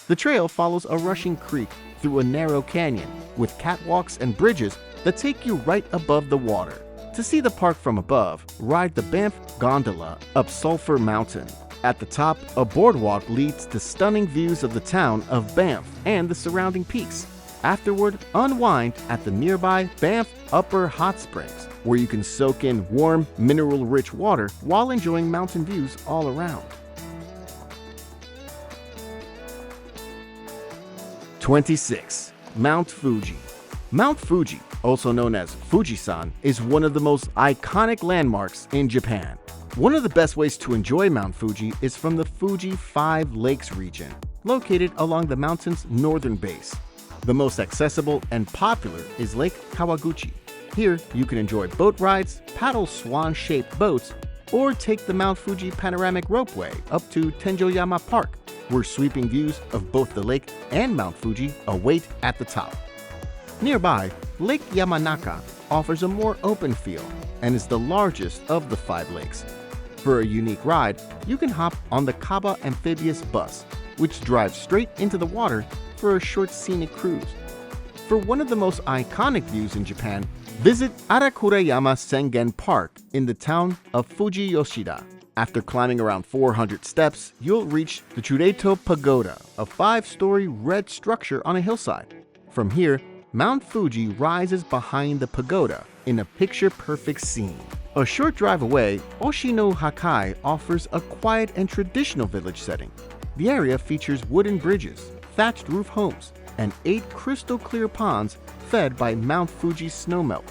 The trail follows a rushing creek through a narrow canyon, with catwalks and bridges that take you right above the water. To see the park from above, ride the Banff Gondola up Sulphur Mountain. At the top, a boardwalk leads to stunning views of the town of Banff and the surrounding peaks. Afterward, unwind at the nearby Banff Upper Hot Springs, where you can soak in warm, mineral-rich water while enjoying mountain views all around. 26. Mount Fuji. Mount Fuji, also known as Fujisan, is one of the most iconic landmarks in Japan. One of the best ways to enjoy Mount Fuji is from the Fuji Five Lakes region, located along the mountain's northern base. The most accessible and popular is Lake Kawaguchi. Here, you can enjoy boat rides, paddle swan-shaped boats, or take the Mount Fuji panoramic ropeway up to Tenjoyama Park, where sweeping views of both the lake and Mount Fuji await at the top. Nearby, Lake Yamanaka offers a more open feel and is the largest of the 5 lakes. For a unique ride, you can hop on the Kaba amphibious bus, which drives straight into the water for a short scenic cruise. For one of the most iconic views in Japan, visit Arakurayama Sengen Park in the town of Fujiyoshida. After climbing around 400 steps, you'll reach the Chureito Pagoda, a 5-story red structure on a hillside. From here, Mount Fuji rises behind the pagoda in a picture-perfect scene. A short drive away, Oshino Hakai offers a quiet and traditional village setting. The area features wooden bridges, thatched roof homes, and 8 crystal-clear ponds fed by Mount Fuji's snowmelt.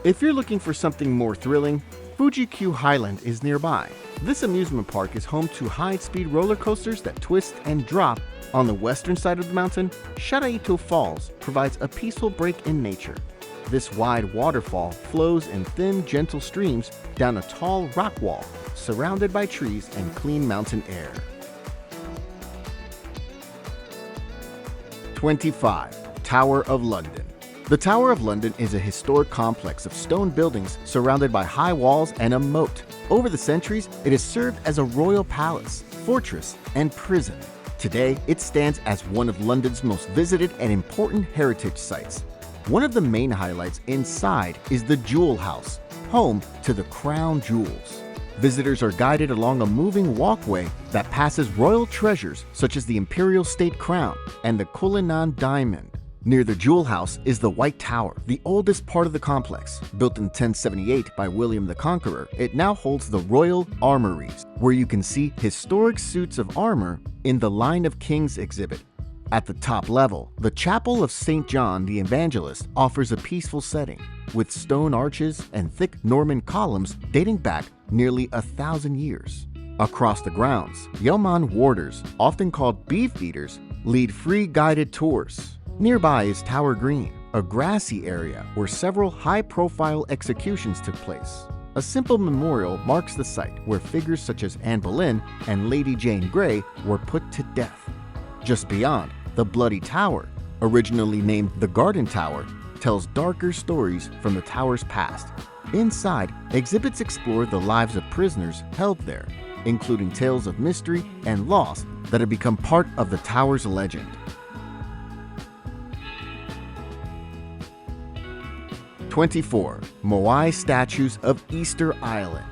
If you're looking for something more thrilling, Fuji-Q Highland is nearby. This amusement park is home to high-speed roller coasters that twist and drop. On the western side of the mountain, Sharaito Falls provides a peaceful break in nature. This wide waterfall flows in thin, gentle streams down a tall rock wall, surrounded by trees and clean mountain air. 25. Tower of London. The Tower of London is a historic complex of stone buildings surrounded by high walls and a moat. Over the centuries, it has served as a royal palace, fortress, and prison. Today, it stands as one of London's most visited and important heritage sites. One of the main highlights inside is the Jewel House, home to the crown jewels. Visitors are guided along a moving walkway that passes royal treasures such as the Imperial State Crown and the Cullinan Diamond. Near the Jewel House is the White Tower, the oldest part of the complex. Built in 1078 by William the Conqueror, it now holds the Royal Armories, where you can see historic suits of armor in the Line of Kings exhibit. At the top level, the Chapel of St. John the Evangelist offers a peaceful setting, with stone arches and thick Norman columns dating back nearly 1,000 years. Across the grounds, Yeoman warders, often called beef beaters, lead free guided tours. Nearby is Tower Green, a grassy area where several high-profile executions took place. A simple memorial marks the site where figures such as Anne Boleyn and Lady Jane Grey were put to death. Just beyond, the Bloody Tower, originally named the Garden Tower, tells darker stories from the tower's past. Inside, exhibits explore the lives of prisoners held there, including tales of mystery and loss that have become part of the tower's legend. 24. Moai Statues of Easter Island.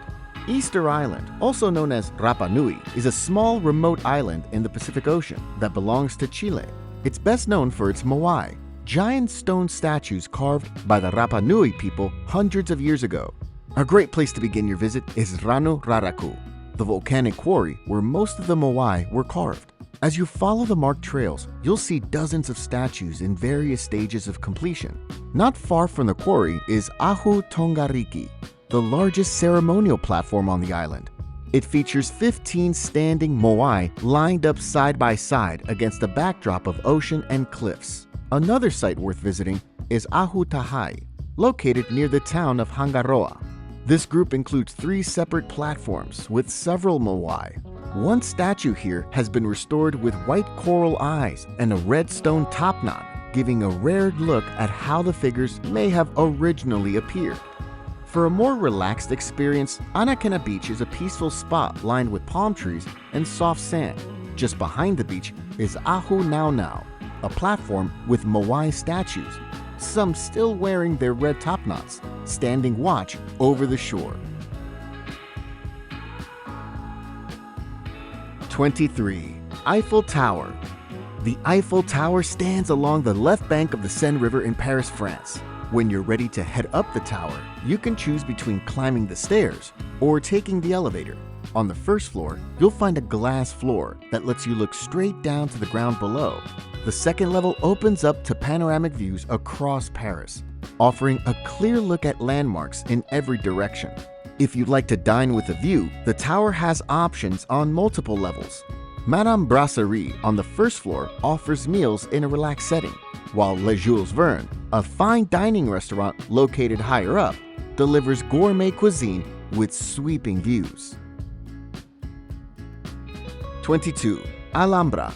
Easter Island, also known as Rapa Nui, is a small remote island in the Pacific Ocean that belongs to Chile. It's best known for its moai, giant stone statues carved by the Rapa Nui people hundreds of years ago. A great place to begin your visit is Ranu Raraku, the volcanic quarry where most of the moai were carved. As you follow the marked trails, you'll see dozens of statues in various stages of completion. Not far from the quarry is Ahu Tongariki, the largest ceremonial platform on the island. It features 15 standing moai lined up side by side against a backdrop of ocean and cliffs. Another site worth visiting is Ahu Tahai, located near the town of Hangaroa. This group includes 3 separate platforms with several moai. One statue here has been restored with white coral eyes and a red stone top knot, giving a rare look at how the figures may have originally appeared. For a more relaxed experience, Anakena Beach is a peaceful spot lined with palm trees and soft sand. Just behind the beach is Ahu Nau Nau, a platform with moai statues, some still wearing their red top knots, standing watch over the shore. 23. Eiffel Tower. The Eiffel Tower stands along the left bank of the Seine River in Paris, France. When you're ready to head up the tower, you can choose between climbing the stairs or taking the elevator. On the first floor, you'll find a glass floor that lets you look straight down to the ground below. The second level opens up to panoramic views across Paris, offering a clear look at landmarks in every direction. If you'd like to dine with a view, the tower has options on multiple levels. Madame Brasserie on the first floor offers meals in a relaxed setting, while Le Jules Verne, a fine dining restaurant located higher up, delivers gourmet cuisine with sweeping views. 22. Alhambra.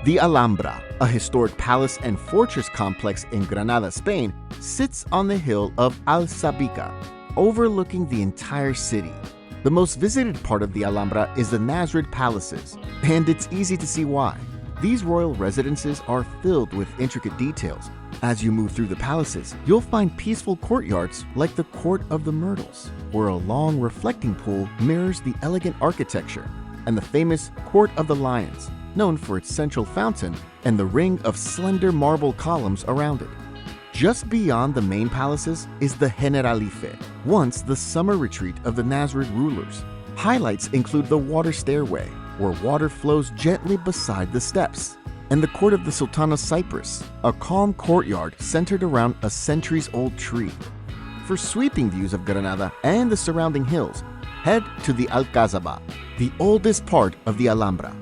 The Alhambra, a historic palace and fortress complex in Granada, Spain, sits on the hill of Alsabica, overlooking the entire city. The most visited part of the Alhambra is the Nasrid Palaces, and it's easy to see why. These royal residences are filled with intricate details. As you move through the palaces, you'll find peaceful courtyards like the Court of the Myrtles, where a long reflecting pool mirrors the elegant architecture, and the famous Court of the Lions, known for its central fountain and the ring of slender marble columns around it. Just beyond the main palaces is the Generalife, once the summer retreat of the Nasrid rulers. Highlights include the water stairway, where water flows gently beside the steps, and the Court of the Sultan of Cyprus, a calm courtyard centered around a centuries-old tree. For sweeping views of Granada and the surrounding hills, head to the Alcazaba, the oldest part of the Alhambra.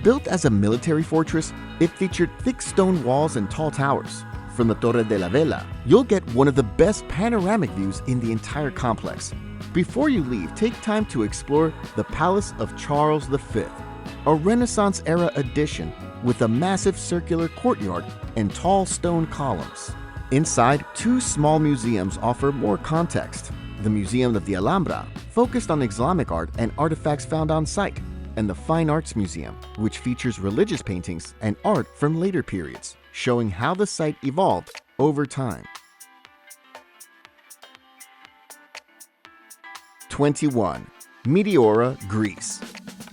Built as a military fortress, it featured thick stone walls and tall towers. From the Torre de la Vela, you'll get one of the best panoramic views in the entire complex. Before you leave, take time to explore the Palace of Charles V, a Renaissance-era addition with a massive circular courtyard and tall stone columns. Inside, two small museums offer more context. The Museum of the Alhambra, focused on Islamic art and artifacts found on site, and the Fine Arts Museum, which features religious paintings and art from later periods, showing how the site evolved over time. 21. Meteora, Greece.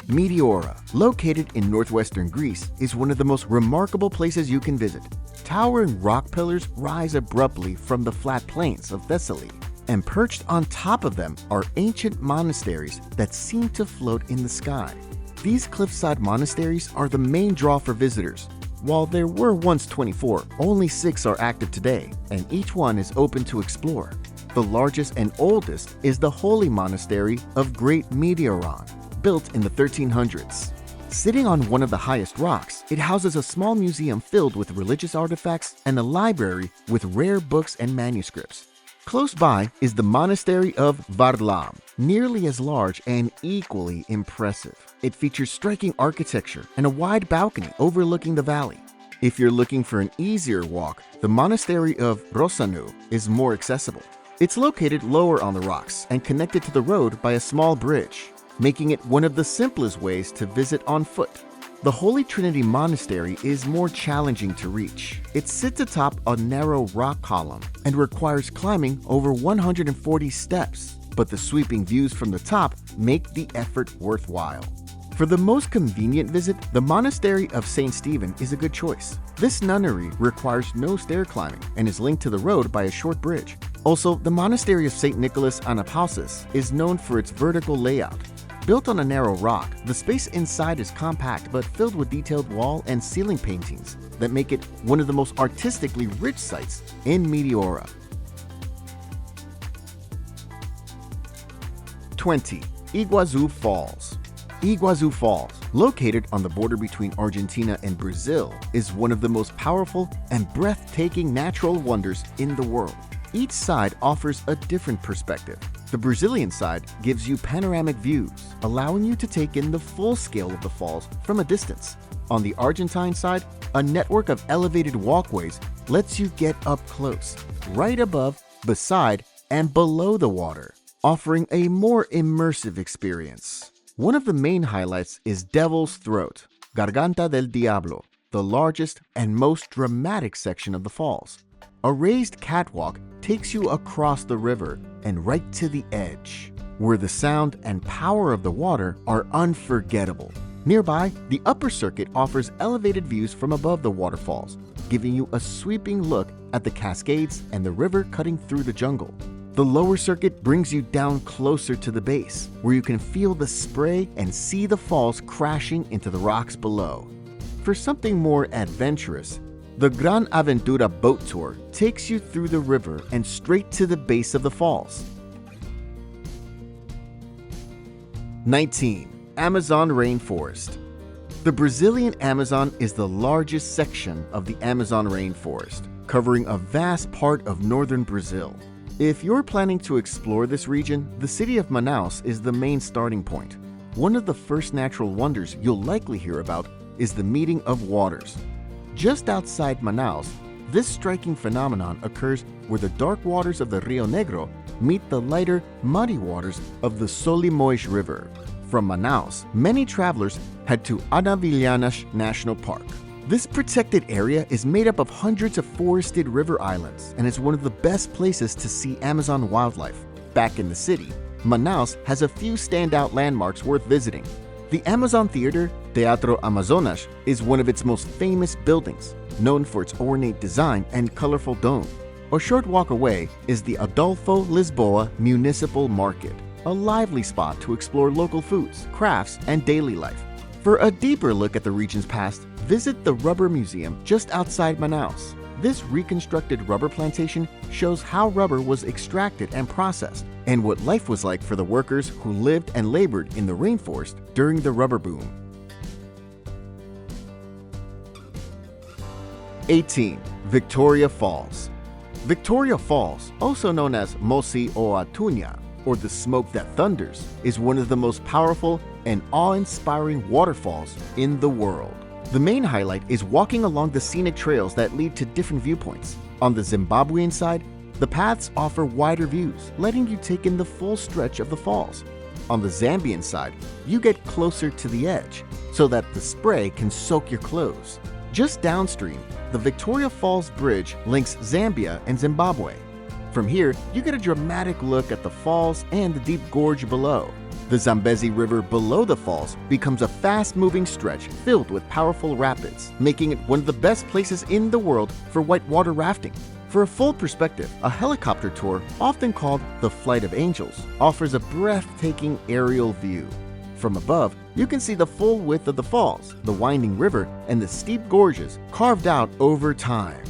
Meteora, located in northwestern Greece, is one of the most remarkable places you can visit. Towering rock pillars rise abruptly from the flat plains of Thessaly, and perched on top of them are ancient monasteries that seem to float in the sky. These cliffside monasteries are the main draw for visitors. While there were once 24, only 6 are active today, and each one is open to explore. The largest and oldest is the Holy Monastery of Great Meteoron, built in the 1300s. Sitting on one of the highest rocks, it houses a small museum filled with religious artifacts and a library with rare books and manuscripts. Close by is the Monastery of Varlam, nearly as large and equally impressive. It features striking architecture and a wide balcony overlooking the valley. If you're looking for an easier walk, the Monastery of Rosanu is more accessible. It's located lower on the rocks and connected to the road by a small bridge, making it one of the simplest ways to visit on foot. The Holy Trinity Monastery is more challenging to reach. It sits atop a narrow rock column and requires climbing over 140 steps, but the sweeping views from the top make the effort worthwhile. For the most convenient visit, the Monastery of St. Stephen is a good choice. This nunnery requires no stair climbing and is linked to the road by a short bridge. Also, the Monastery of St. Nicholas Anapausis is known for its vertical layout. Built on a narrow rock, the space inside is compact but filled with detailed wall and ceiling paintings that make it one of the most artistically rich sites in Meteora. 20. Iguazu Falls. Iguazu Falls, located on the border between Argentina and Brazil, is one of the most powerful and breathtaking natural wonders in the world. Each side offers a different perspective. The Brazilian side gives you panoramic views, allowing you to take in the full scale of the falls from a distance. On the Argentine side, a network of elevated walkways lets you get up close, right above, beside, and below the water, offering a more immersive experience. One of the main highlights is Devil's Throat, Garganta del Diablo, the largest and most dramatic section of the falls. A raised catwalk takes you across the river and right to the edge, where the sound and power of the water are unforgettable. Nearby, the upper circuit offers elevated views from above the waterfalls, giving you a sweeping look at the cascades and the river cutting through the jungle. The lower circuit brings you down closer to the base, where you can feel the spray and see the falls crashing into the rocks below. For something more adventurous, the Gran Aventura boat tour takes you through the river and straight to the base of the falls. 19. Amazon Rainforest. The Brazilian Amazon is the largest section of the Amazon rainforest, covering a vast part of northern Brazil. If you're planning to explore this region, the city of Manaus is the main starting point. One of the first natural wonders you'll likely hear about is the meeting of waters. Just outside Manaus, this striking phenomenon occurs where the dark waters of the Rio Negro meet the lighter, muddy waters of the Solimões River. From Manaus, many travelers head to Anavilhanas National Park. This protected area is made up of hundreds of forested river islands and is one of the best places to see Amazon wildlife. Back in the city, Manaus has a few standout landmarks worth visiting. The Amazon Theater, Teatro Amazonas, is one of its most famous buildings, known for its ornate design and colorful dome. A short walk away is the Adolfo Lisboa Municipal Market, a lively spot to explore local foods, crafts, and daily life. For a deeper look at the region's past, visit the Rubber Museum just outside Manaus. This reconstructed rubber plantation shows how rubber was extracted and processed, and what life was like for the workers who lived and labored in the rainforest during the rubber boom. 18. Victoria Falls. Victoria Falls, also known as Mosi o Atunya, or the smoke that thunders, is one of the most powerful and awe-inspiring waterfalls in the world. The main highlight is walking along the scenic trails that lead to different viewpoints. On the Zimbabwean side, the paths offer wider views, letting you take in the full stretch of the falls. On the Zambian side, you get closer to the edge, so that the spray can soak your clothes. Just downstream, the Victoria Falls Bridge links Zambia and Zimbabwe. From here, you get a dramatic look at the falls and the deep gorge below. The Zambezi River below the falls becomes a fast-moving stretch filled with powerful rapids, making it one of the best places in the world for whitewater rafting. For a full perspective, a helicopter tour, often called the Flight of Angels, offers a breathtaking aerial view. From above, you can see the full width of the falls, the winding river, and the steep gorges carved out over time.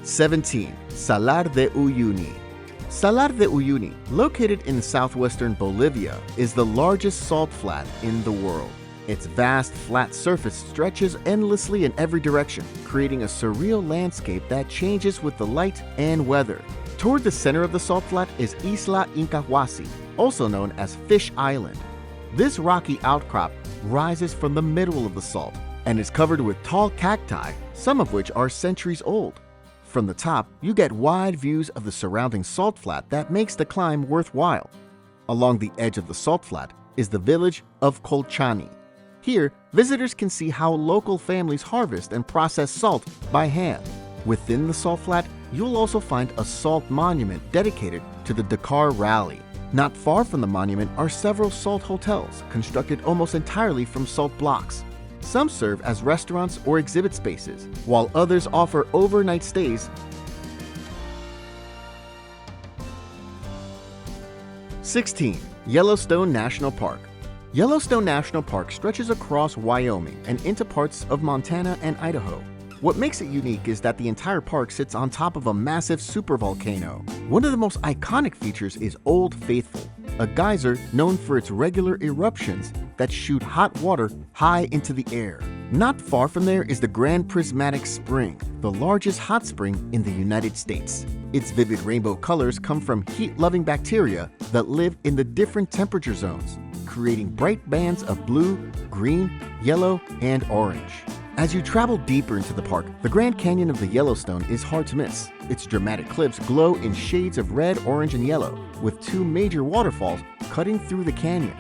17. Salar de Uyuni. Salar de Uyuni, located in southwestern Bolivia, is the largest salt flat in the world. Its vast, flat surface stretches endlessly in every direction, creating a surreal landscape that changes with the light and weather. Toward the center of the salt flat is Isla Incahuasi, also known as Fish Island. This rocky outcrop rises from the middle of the salt and is covered with tall cacti, some of which are centuries old. From the top, you get wide views of the surrounding salt flat that makes the climb worthwhile. Along the edge of the salt flat is the village of Colchani. Here, visitors can see how local families harvest and process salt by hand. Within the salt flat, you'll also find a salt monument dedicated to the Dakar Rally. Not far from the monument are several salt hotels constructed almost entirely from salt blocks. Some serve as restaurants or exhibit spaces, while others offer overnight stays. 16. Yellowstone National Park. Yellowstone National Park stretches across Wyoming and into parts of Montana and Idaho. What makes it unique is that the entire park sits on top of a massive supervolcano. One of the most iconic features is Old Faithful, a geyser known for its regular eruptions that shoot hot water high into the air. Not far from there is the Grand Prismatic Spring, the largest hot spring in the United States. Its vivid rainbow colors come from heat-loving bacteria that live in the different temperature zones, creating bright bands of blue, green, yellow, and orange. As you travel deeper into the park, the Grand Canyon of the Yellowstone is hard to miss. Its dramatic cliffs glow in shades of red, orange, and yellow, with two major waterfalls cutting through the canyon.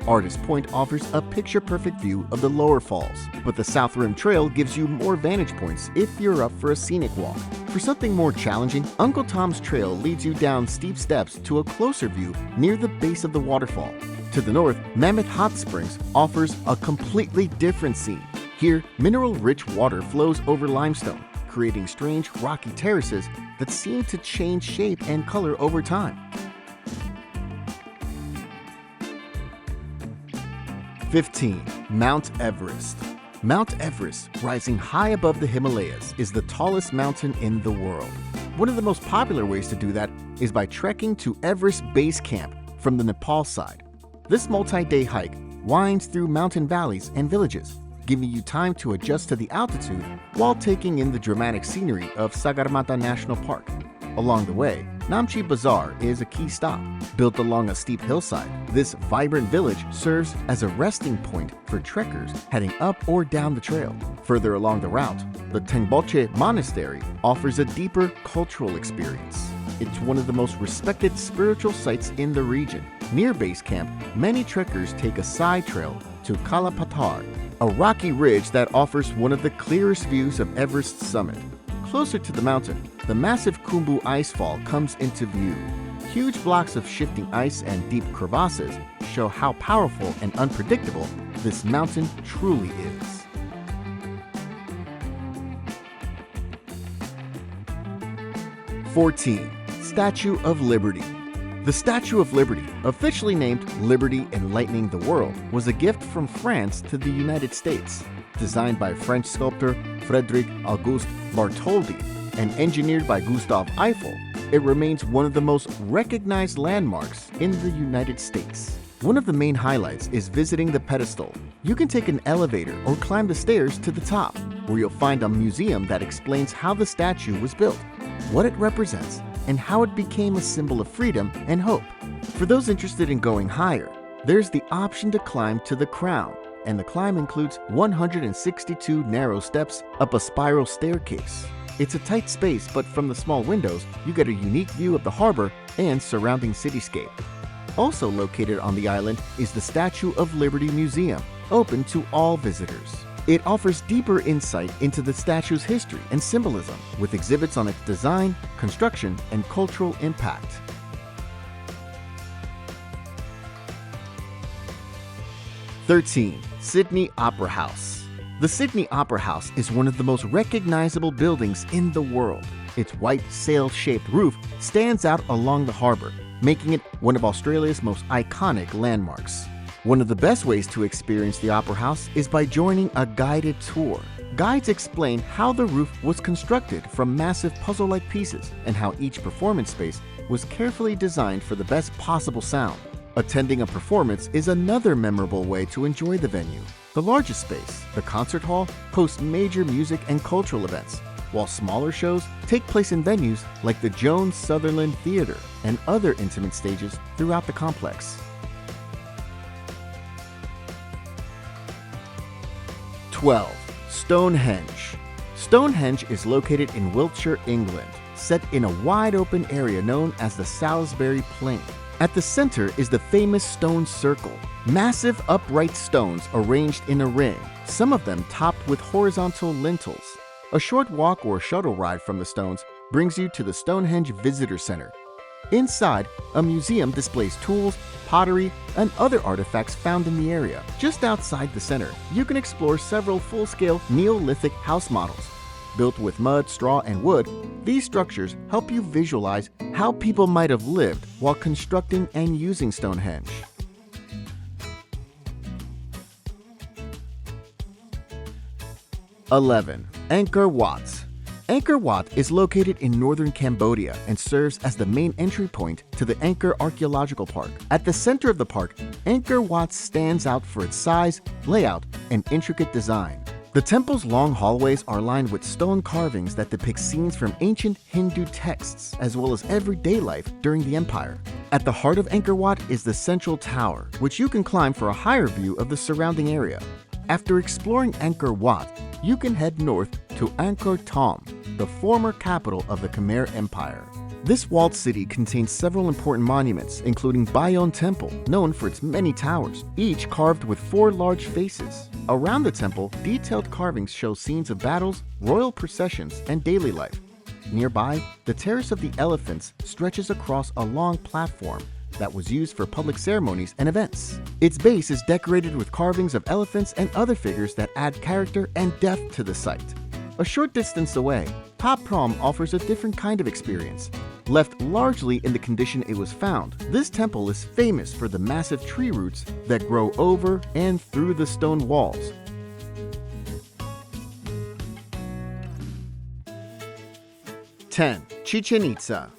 Artist Point offers a picture-perfect view of the lower falls, but the South Rim Trail gives you more vantage points if you're up for a scenic walk. For something more challenging, Uncle Tom's Trail leads you down steep steps to a closer view near the base of the waterfall. To the north, Mammoth Hot Springs offers a completely different scene. Here, mineral-rich water flows over limestone, creating strange rocky terraces that seem to change shape and color over time. 15. Mount Everest. Mount Everest, rising high above the Himalayas, is the tallest mountain in the world. One of the most popular ways to do that is by trekking to Everest Base Camp from the Nepal side. This multi-day hike winds through mountain valleys and villages, giving you time to adjust to the altitude while taking in the dramatic scenery of Sagarmatha National Park. Along the way, Namche Bazaar is a key stop. Built along a steep hillside, this vibrant village serves as a resting point for trekkers heading up or down the trail. Further along the route, the Tengboche Monastery offers a deeper cultural experience. It's one of the most respected spiritual sites in the region. Near base camp, many trekkers take a side trail to Kalapatar, a rocky ridge that offers one of the clearest views of Everest's summit. Closer to the mountain, the massive Khumbu Icefall comes into view. Huge blocks of shifting ice and deep crevasses show how powerful and unpredictable this mountain truly is. (14) Statue of Liberty. The Statue of Liberty, officially named Liberty Enlightening the World, was a gift from France to the United States. designed by French sculptor Frédéric Auguste Bartholdi and engineered by Gustave Eiffel, it remains one of the most recognized landmarks in the United States. One of the main highlights is visiting the pedestal. You can take an elevator or climb the stairs to the top, where you'll find a museum that explains how the statue was built, what it represents, and how it became a symbol of freedom and hope. For those interested in going higher, there's the option to climb to the crown, and the climb includes 162 narrow steps up a spiral staircase. It's a tight space, but from the small windows, you get a unique view of the harbor and surrounding cityscape. Also located on the island is the Statue of Liberty Museum, open to all visitors. It offers deeper insight into the statue's history and symbolism, with exhibits on its design, construction, and cultural impact. (13) Sydney Opera House. The Sydney Opera House is one of the most recognizable buildings in the world. Its white sail-shaped roof stands out along the harbor, making it one of Australia's most iconic landmarks. One of the best ways to experience the Opera House is by joining a guided tour. Guides explain how the roof was constructed from massive puzzle-like pieces and how each performance space was carefully designed for the best possible sound. Attending a performance is another memorable way to enjoy the venue. The largest space, the concert hall, hosts major music and cultural events, while smaller shows take place in venues like the Jones Sutherland Theatre and other intimate stages throughout the complex. 12. Stonehenge. Stonehenge is located in Wiltshire, England, set in a wide-open area known as the Salisbury Plain. At the center is the famous stone circle, massive upright stones arranged in a ring, some of them topped with horizontal lintels. A short walk or shuttle ride from the stones brings you to the Stonehenge Visitor Center. Inside, a museum displays tools, pottery, and other artifacts found in the area. Just outside the center, you can explore several full-scale Neolithic house models. Built with mud, straw, and wood, these structures help you visualize how people might have lived while constructing and using Stonehenge. 11. Angkor Wat. Angkor Wat is located in northern Cambodia and serves as the main entry point to the Angkor Archaeological Park. At the center of the park, Angkor Wat stands out for its size, layout, and intricate design. The temple's long hallways are lined with stone carvings that depict scenes from ancient Hindu texts, as well as everyday life during the empire. At the heart of Angkor Wat is the central tower, which you can climb for a higher view of the surrounding area. After exploring Angkor Wat, you can head north to Angkor Thom, the former capital of the Khmer Empire. This walled city contains several important monuments, including Bayon Temple, known for its many towers, each carved with 4 large faces. Around the temple, detailed carvings show scenes of battles, royal processions, and daily life. Nearby, the Terrace of the Elephants stretches across a long platform that was used for public ceremonies and events. Its base is decorated with carvings of elephants and other figures that add character and depth to the site. A short distance away, Tháp Prom offers a different kind of experience. Left largely in the condition it was found, this temple is famous for the massive tree roots that grow over and through the stone walls. (10) Chichen Itza.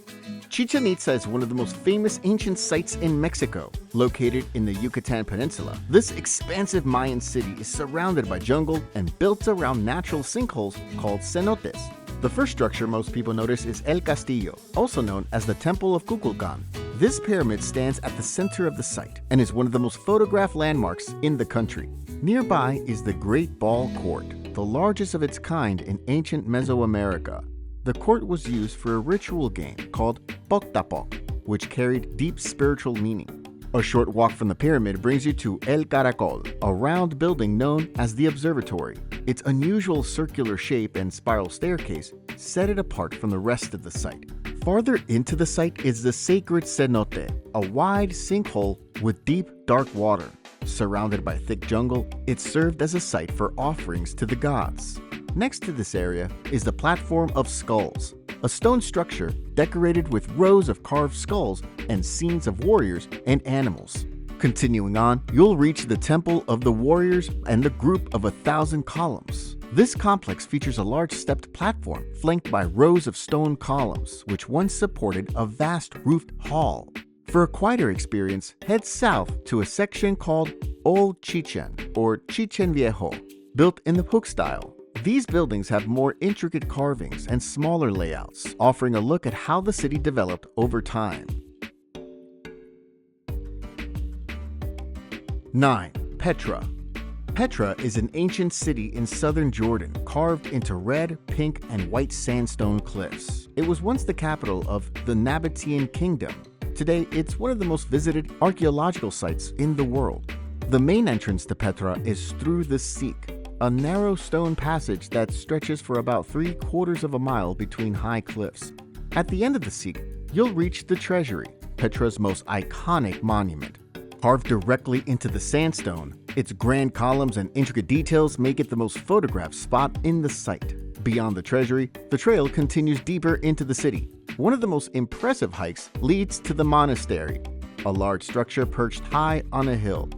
Chichen Itza is one of the most famous ancient sites in Mexico, located in the Yucatan Peninsula. This expansive Mayan city is surrounded by jungle and built around natural sinkholes called cenotes. The first structure most people notice is El Castillo, also known as the Temple of Kukulkan. This pyramid stands at the center of the site and is one of the most photographed landmarks in the country. Nearby is the Great Ball Court, the largest of its kind in ancient Mesoamerica. The court was used for a ritual game called Poctapok, which carried deep spiritual meaning. A short walk from the pyramid brings you to El Caracol, a round building known as the Observatory. Its unusual circular shape and spiral staircase set it apart from the rest of the site. Farther into the site is the sacred cenote, a wide sinkhole with deep, dark water. Surrounded by thick jungle, it served as a site for offerings to the gods. Next to this area is the Platform of Skulls, a stone structure decorated with rows of carved skulls and scenes of warriors and animals. Continuing on, you'll reach the Temple of the Warriors and the Group of 1,000 Columns. This complex features a large stepped platform flanked by rows of stone columns, which once supported a vast roofed hall. For a quieter experience, head south to a section called Old Chichen, or Chichen Viejo, built in the Puc style. These buildings have more intricate carvings and smaller layouts, offering a look at how the city developed over time. 9. Petra. Petra is an ancient city in southern Jordan, carved into red, pink, and white sandstone cliffs. It was once the capital of the Nabatean Kingdom. Today, it's one of the most visited archaeological sites in the world. The main entrance to Petra is through the Seek, a narrow stone passage that stretches for about 3/4 of a mile between high cliffs. At the end of the Seek, you'll reach the Treasury, Petra's most iconic monument. Carved directly into the sandstone, its grand columns and intricate details make it the most photographed spot in the site. Beyond the Treasury, the trail continues deeper into the city. One of the most impressive hikes leads to the monastery, a large structure perched high on a hill.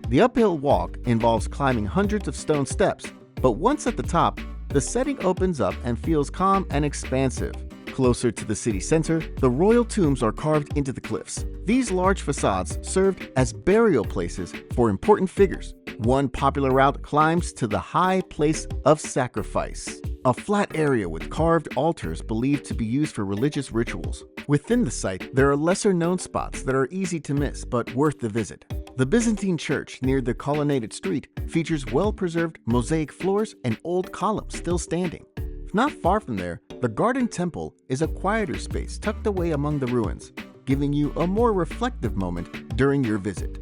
The uphill walk involves climbing hundreds of stone steps, but once at the top, the setting opens up and feels calm and expansive. Closer to the city center, the royal tombs are carved into the cliffs. These large facades served as burial places for important figures. One popular route climbs to the high place of sacrifice, a flat area with carved altars believed to be used for religious rituals. Within the site, there are lesser-known spots that are easy to miss but worth the visit. The Byzantine church near the colonnaded street features well-preserved mosaic floors and old columns still standing. Not far from there, the Garden Temple is a quieter space tucked away among the ruins, giving you a more reflective moment during your visit.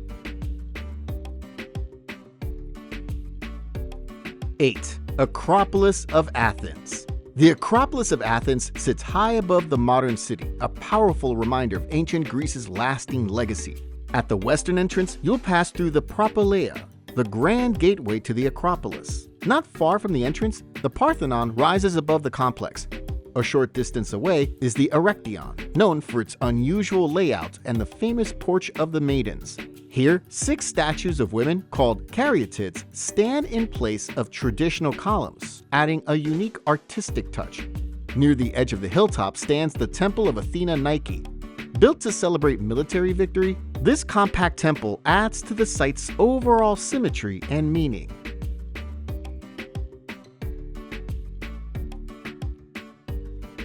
8. Acropolis of Athens. The Acropolis of Athens sits high above the modern city, a powerful reminder of ancient Greece's lasting legacy. At the western entrance, you'll pass through the Propylaea, the grand gateway to the Acropolis. Not far from the entrance, the Parthenon rises above the complex. A short distance away is the Erechtheion, known for its unusual layout and the famous Porch of the Maidens. Here, 6 statues of women, called caryatids, stand in place of traditional columns, adding a unique artistic touch. Near the edge of the hilltop stands the Temple of Athena Nike. Built to celebrate military victory, this compact temple adds to the site's overall symmetry and meaning.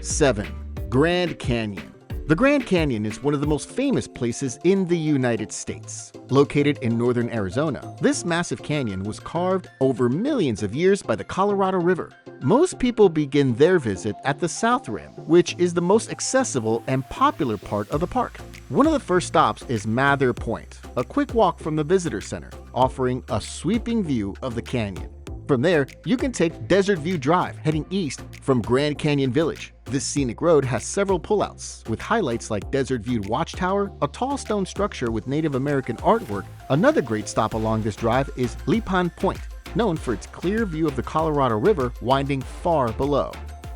7. Grand Canyon. The Grand Canyon is one of the most famous places in the United States. Located in northern Arizona, this massive canyon was carved over millions of years by the Colorado River. Most people begin their visit at the South Rim, which is the most accessible and popular part of the park. One of the first stops is Mather Point, a quick walk from the visitor center, offering a sweeping view of the canyon. From there, you can take Desert View Drive, heading east from Grand Canyon Village. This scenic road has several pullouts, with highlights like Desert View Watchtower, a tall stone structure with Native American artwork. Another great stop along this drive is Lipan Point, known for its clear view of the Colorado River winding far below.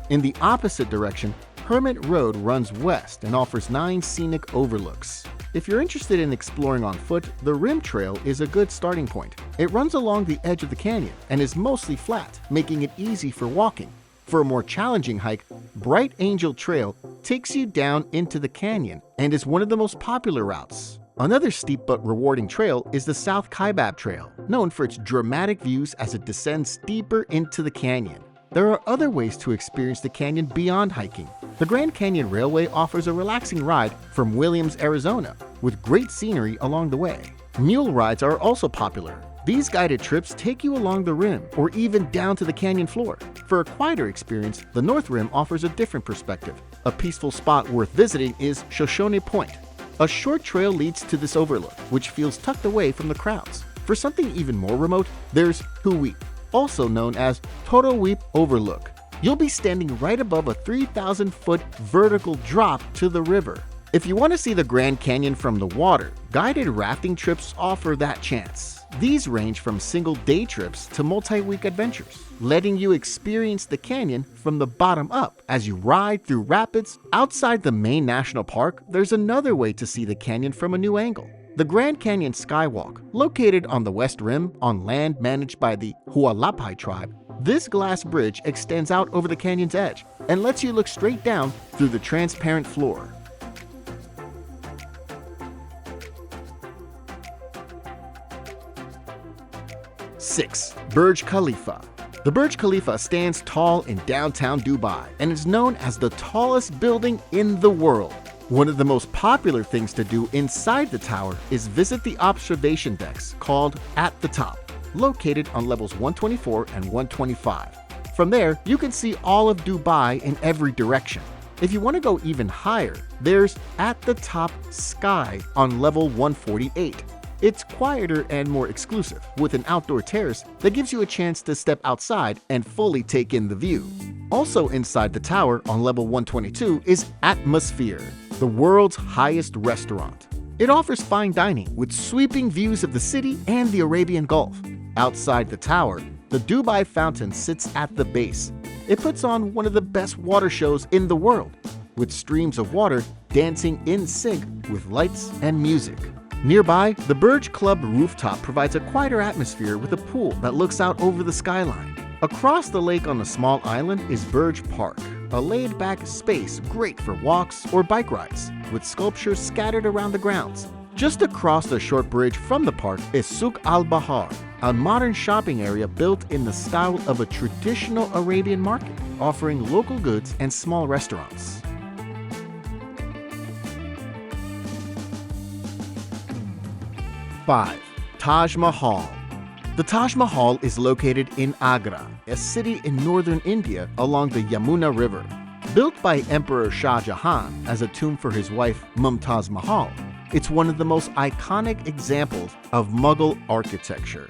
In the opposite direction, Hermit Road runs west and offers 9 scenic overlooks. If you're interested in exploring on foot, the Rim Trail is a good starting point. It runs along the edge of the canyon and is mostly flat, making it easy for walking. For a more challenging hike, Bright Angel Trail takes you down into the canyon and is one of the most popular routes. Another steep but rewarding trail is the South Kaibab Trail, known for its dramatic views as it descends deeper into the canyon. There are other ways to experience the canyon beyond hiking. The Grand Canyon Railway offers a relaxing ride from Williams, Arizona, with great scenery along the way. Mule rides are also popular. These guided trips take you along the rim or even down to the canyon floor. For a quieter experience, the North Rim offers a different perspective. A peaceful spot worth visiting is Shoshone Point. A short trail leads to this overlook, which feels tucked away from the crowds. For something even more remote, there's Huweep, also known as Toto Weep Overlook. You'll be standing right above a 3,000-foot vertical drop to the river. If you want to see the Grand Canyon from the water, guided rafting trips offer that chance. These range from single day trips to multi-week adventures, letting you experience the canyon from the bottom up as you ride through rapids. Outside the main national park, there's another way to see the canyon from a new angle. The Grand Canyon Skywalk, located on the west rim on land managed by the Hualapai tribe, this glass bridge extends out over the canyon's edge and lets you look straight down through the transparent floor. 6. Burj Khalifa. The Burj Khalifa stands tall in downtown Dubai and is known as the tallest building in the world. One of the most popular things to do inside the tower is visit the observation decks called At the Top, located on levels 124 and 125. From there, you can see all of Dubai in every direction. If you want to go even higher, there's At the Top Sky on level 148. It's quieter and more exclusive, with an outdoor terrace that gives you a chance to step outside and fully take in the view. Also inside the tower on level 122 is Atmosphere, the world's highest restaurant. It offers fine dining with sweeping views of the city and the Arabian Gulf. Outside the tower, the Dubai Fountain sits at the base. It puts on one of the best water shows in the world, with streams of water dancing in sync with lights and music. Nearby, the Burj Club rooftop provides a quieter atmosphere with a pool that looks out over the skyline. Across the lake on a small island is Burj Park, a laid-back space great for walks or bike rides, with sculptures scattered around the grounds. Just across the short bridge from the park is Souk al-Bahar, a modern shopping area built in the style of a traditional Arabian market, offering local goods and small restaurants. 5. Taj Mahal. The Taj Mahal is located in Agra, a city in northern India along the Yamuna River. Built by Emperor Shah Jahan as a tomb for his wife Mumtaz Mahal, it's one of the most iconic examples of Mughal architecture.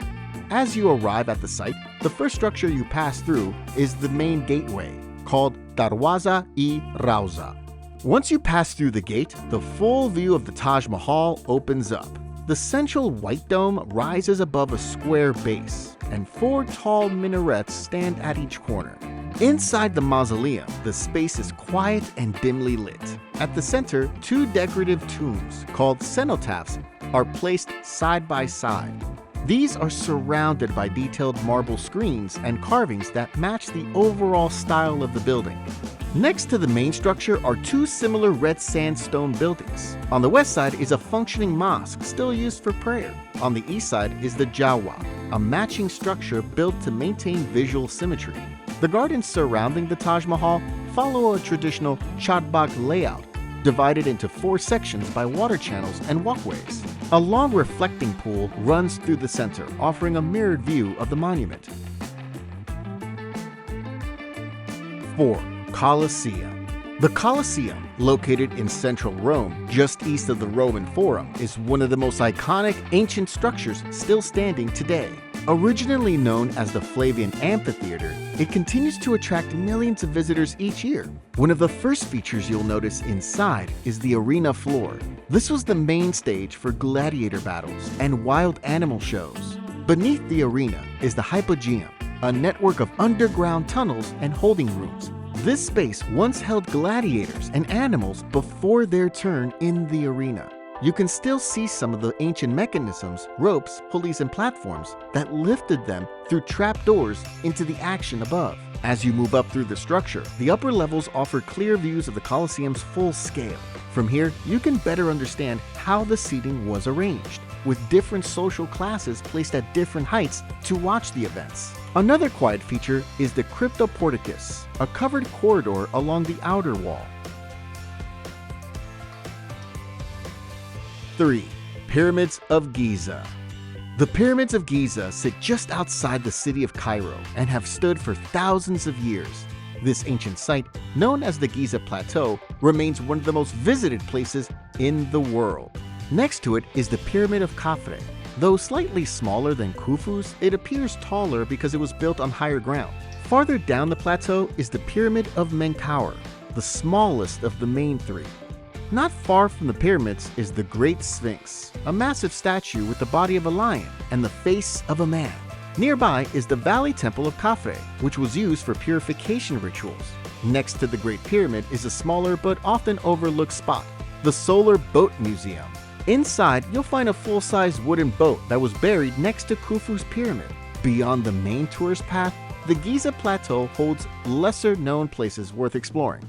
As you arrive at the site, the first structure you pass through is the main gateway, called Darwaza-e-Rauza. Once you pass through the gate, the full view of the Taj Mahal opens up. The central white dome rises above a square base, and 4 tall minarets stand at each corner. Inside the mausoleum, the space is quiet and dimly lit. At the center, 2 decorative tombs, called cenotaphs, are placed side by side. These are surrounded by detailed marble screens and carvings that match the overall style of the building. Next to the main structure are 2 similar red sandstone buildings. On the west side is a functioning mosque still used for prayer. On the east side is the Jawa, a matching structure built to maintain visual symmetry. The gardens surrounding the Taj Mahal follow a traditional Chadbagh layout, divided into 4 sections by water channels and walkways. A long reflecting pool runs through the center, offering a mirrored view of the monument. 4. Colosseum. The Colosseum, located in central Rome, just east of the Roman Forum, is one of the most iconic ancient structures still standing today. Originally known as the Flavian Amphitheater, it continues to attract millions of visitors each year. One of the first features you'll notice inside is the arena floor. This was the main stage for gladiator battles and wild animal shows. Beneath the arena is the Hypogeum, a network of underground tunnels and holding rooms. This space once held gladiators and animals before their turn in the arena. You can still see some of the ancient mechanisms, ropes, pulleys, and platforms that lifted them through trapdoors into the action above. As you move up through the structure, the upper levels offer clear views of the Colosseum's full scale. From here, you can better understand how the seating was arranged, with different social classes placed at different heights to watch the events. Another quiet feature is the Cryptoporticus, a covered corridor along the outer wall. 3. Pyramids of Giza. The Pyramids of Giza sit just outside the city of Cairo and have stood for thousands of years. This ancient site, known as the Giza Plateau, remains one of the most visited places in the world. Next to it is the Pyramid of Khafre. Though slightly smaller than Khufu's, it appears taller because it was built on higher ground. Farther down the plateau is the Pyramid of Menkaure, the smallest of the main 3. Not far from the pyramids is the Great Sphinx, a massive statue with the body of a lion and the face of a man. Nearby is the Valley Temple of Khafre, which was used for purification rituals. Next to the Great Pyramid is a smaller but often overlooked spot, the Solar Boat Museum. Inside, you'll find a full-size wooden boat that was buried next to Khufu's pyramid. Beyond the main tourist path, the Giza Plateau holds lesser-known places worth exploring.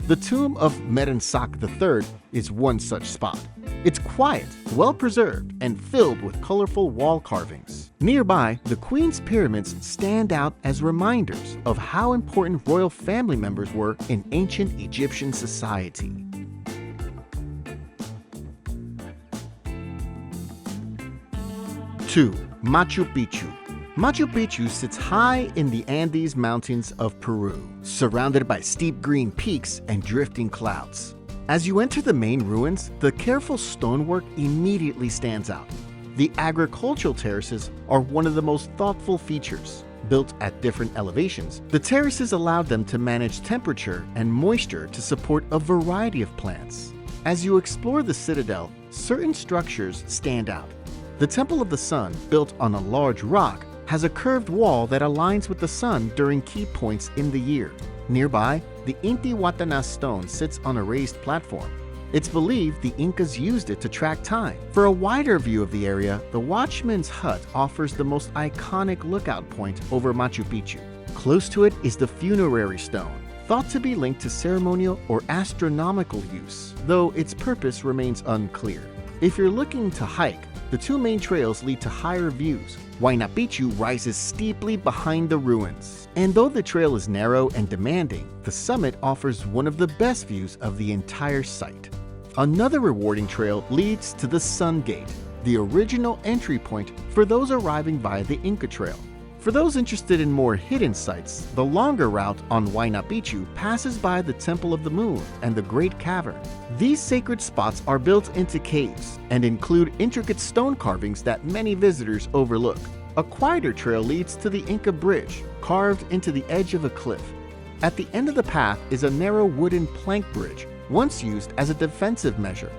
The tomb of Merensak III is one such spot. It's quiet, well-preserved, and filled with colorful wall carvings. Nearby, the Queen's pyramids stand out as reminders of how important royal family members were in ancient Egyptian society. 2. Machu Picchu. Machu Picchu sits high in the Andes Mountains of Peru, surrounded by steep green peaks and drifting clouds. As you enter the main ruins, the careful stonework immediately stands out. The agricultural terraces are one of the most thoughtful features. Built at different elevations, the terraces allowed them to manage temperature and moisture to support a variety of plants. As you explore the citadel, certain structures stand out. The Temple of the Sun, built on a large rock, has a curved wall that aligns with the sun during key points in the year. Nearby, the Intihuatana stone sits on a raised platform. It's believed the Incas used it to track time. For a wider view of the area, the Watchman's Hut offers the most iconic lookout point over Machu Picchu. Close to it is the funerary stone, thought to be linked to ceremonial or astronomical use, though its purpose remains unclear. If you're looking to hike, the two main trails lead to higher views. Huayna Picchu rises steeply behind the ruins. And though the trail is narrow and demanding, the summit offers one of the best views of the entire site. Another rewarding trail leads to the Sun Gate, the original entry point for those arriving via the Inca Trail. For those interested in more hidden sites, the longer route on Huayna Picchu passes by the Temple of the Moon and the Great Cavern. These sacred spots are built into caves and include intricate stone carvings that many visitors overlook. A quieter trail leads to the Inca Bridge, carved into the edge of a cliff. At the end of the path is a narrow wooden plank bridge, once used as a defensive measure.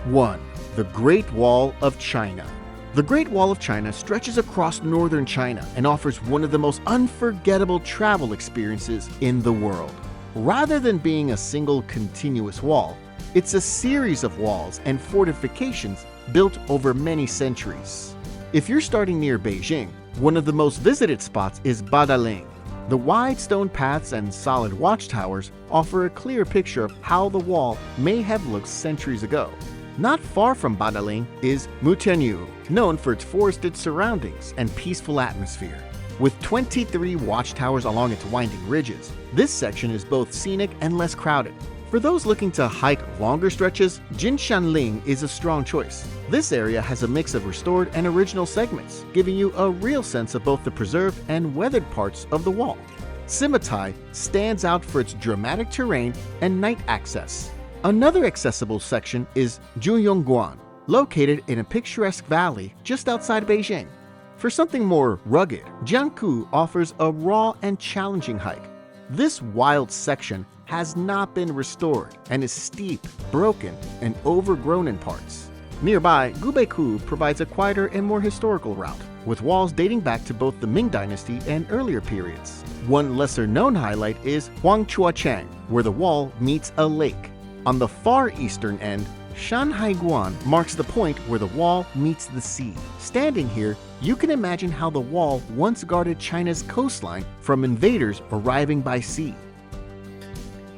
1. The Great Wall of China. The Great Wall of China stretches across northern China and offers one of the most unforgettable travel experiences in the world. Rather than being a single continuous wall, it's a series of walls and fortifications built over many centuries. If you're starting near Beijing, one of the most visited spots is Badaling. The wide stone paths and solid watchtowers offer a clear picture of how the wall may have looked centuries ago. Not far from Badaling is Mutianyu, known for its forested surroundings and peaceful atmosphere. With 23 watchtowers along its winding ridges, this section is both scenic and less crowded. For those looking to hike longer stretches, Jinshanling is a strong choice. This area has a mix of restored and original segments, giving you a real sense of both the preserved and weathered parts of the wall. Simitai stands out for its dramatic terrain and night access. Another accessible section is Junyongguan, located in a picturesque valley just outside Beijing. For something more rugged, Jiangku offers a raw and challenging hike. This wild section has not been restored and is steep, broken, and overgrown in parts. Nearby, Gubeiku provides a quieter and more historical route, with walls dating back to both the Ming Dynasty and earlier periods. One lesser-known highlight is Huangchuachang, where the wall meets a lake. On the far eastern end, Shanhaiguan marks the point where the wall meets the sea. Standing here, you can imagine how the wall once guarded China's coastline from invaders arriving by sea.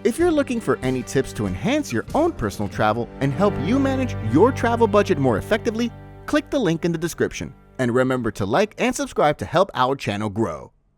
If you're looking for any tips to enhance your own personal travel and help you manage your travel budget more effectively, click the link in the description. And remember to like and subscribe to help our channel grow.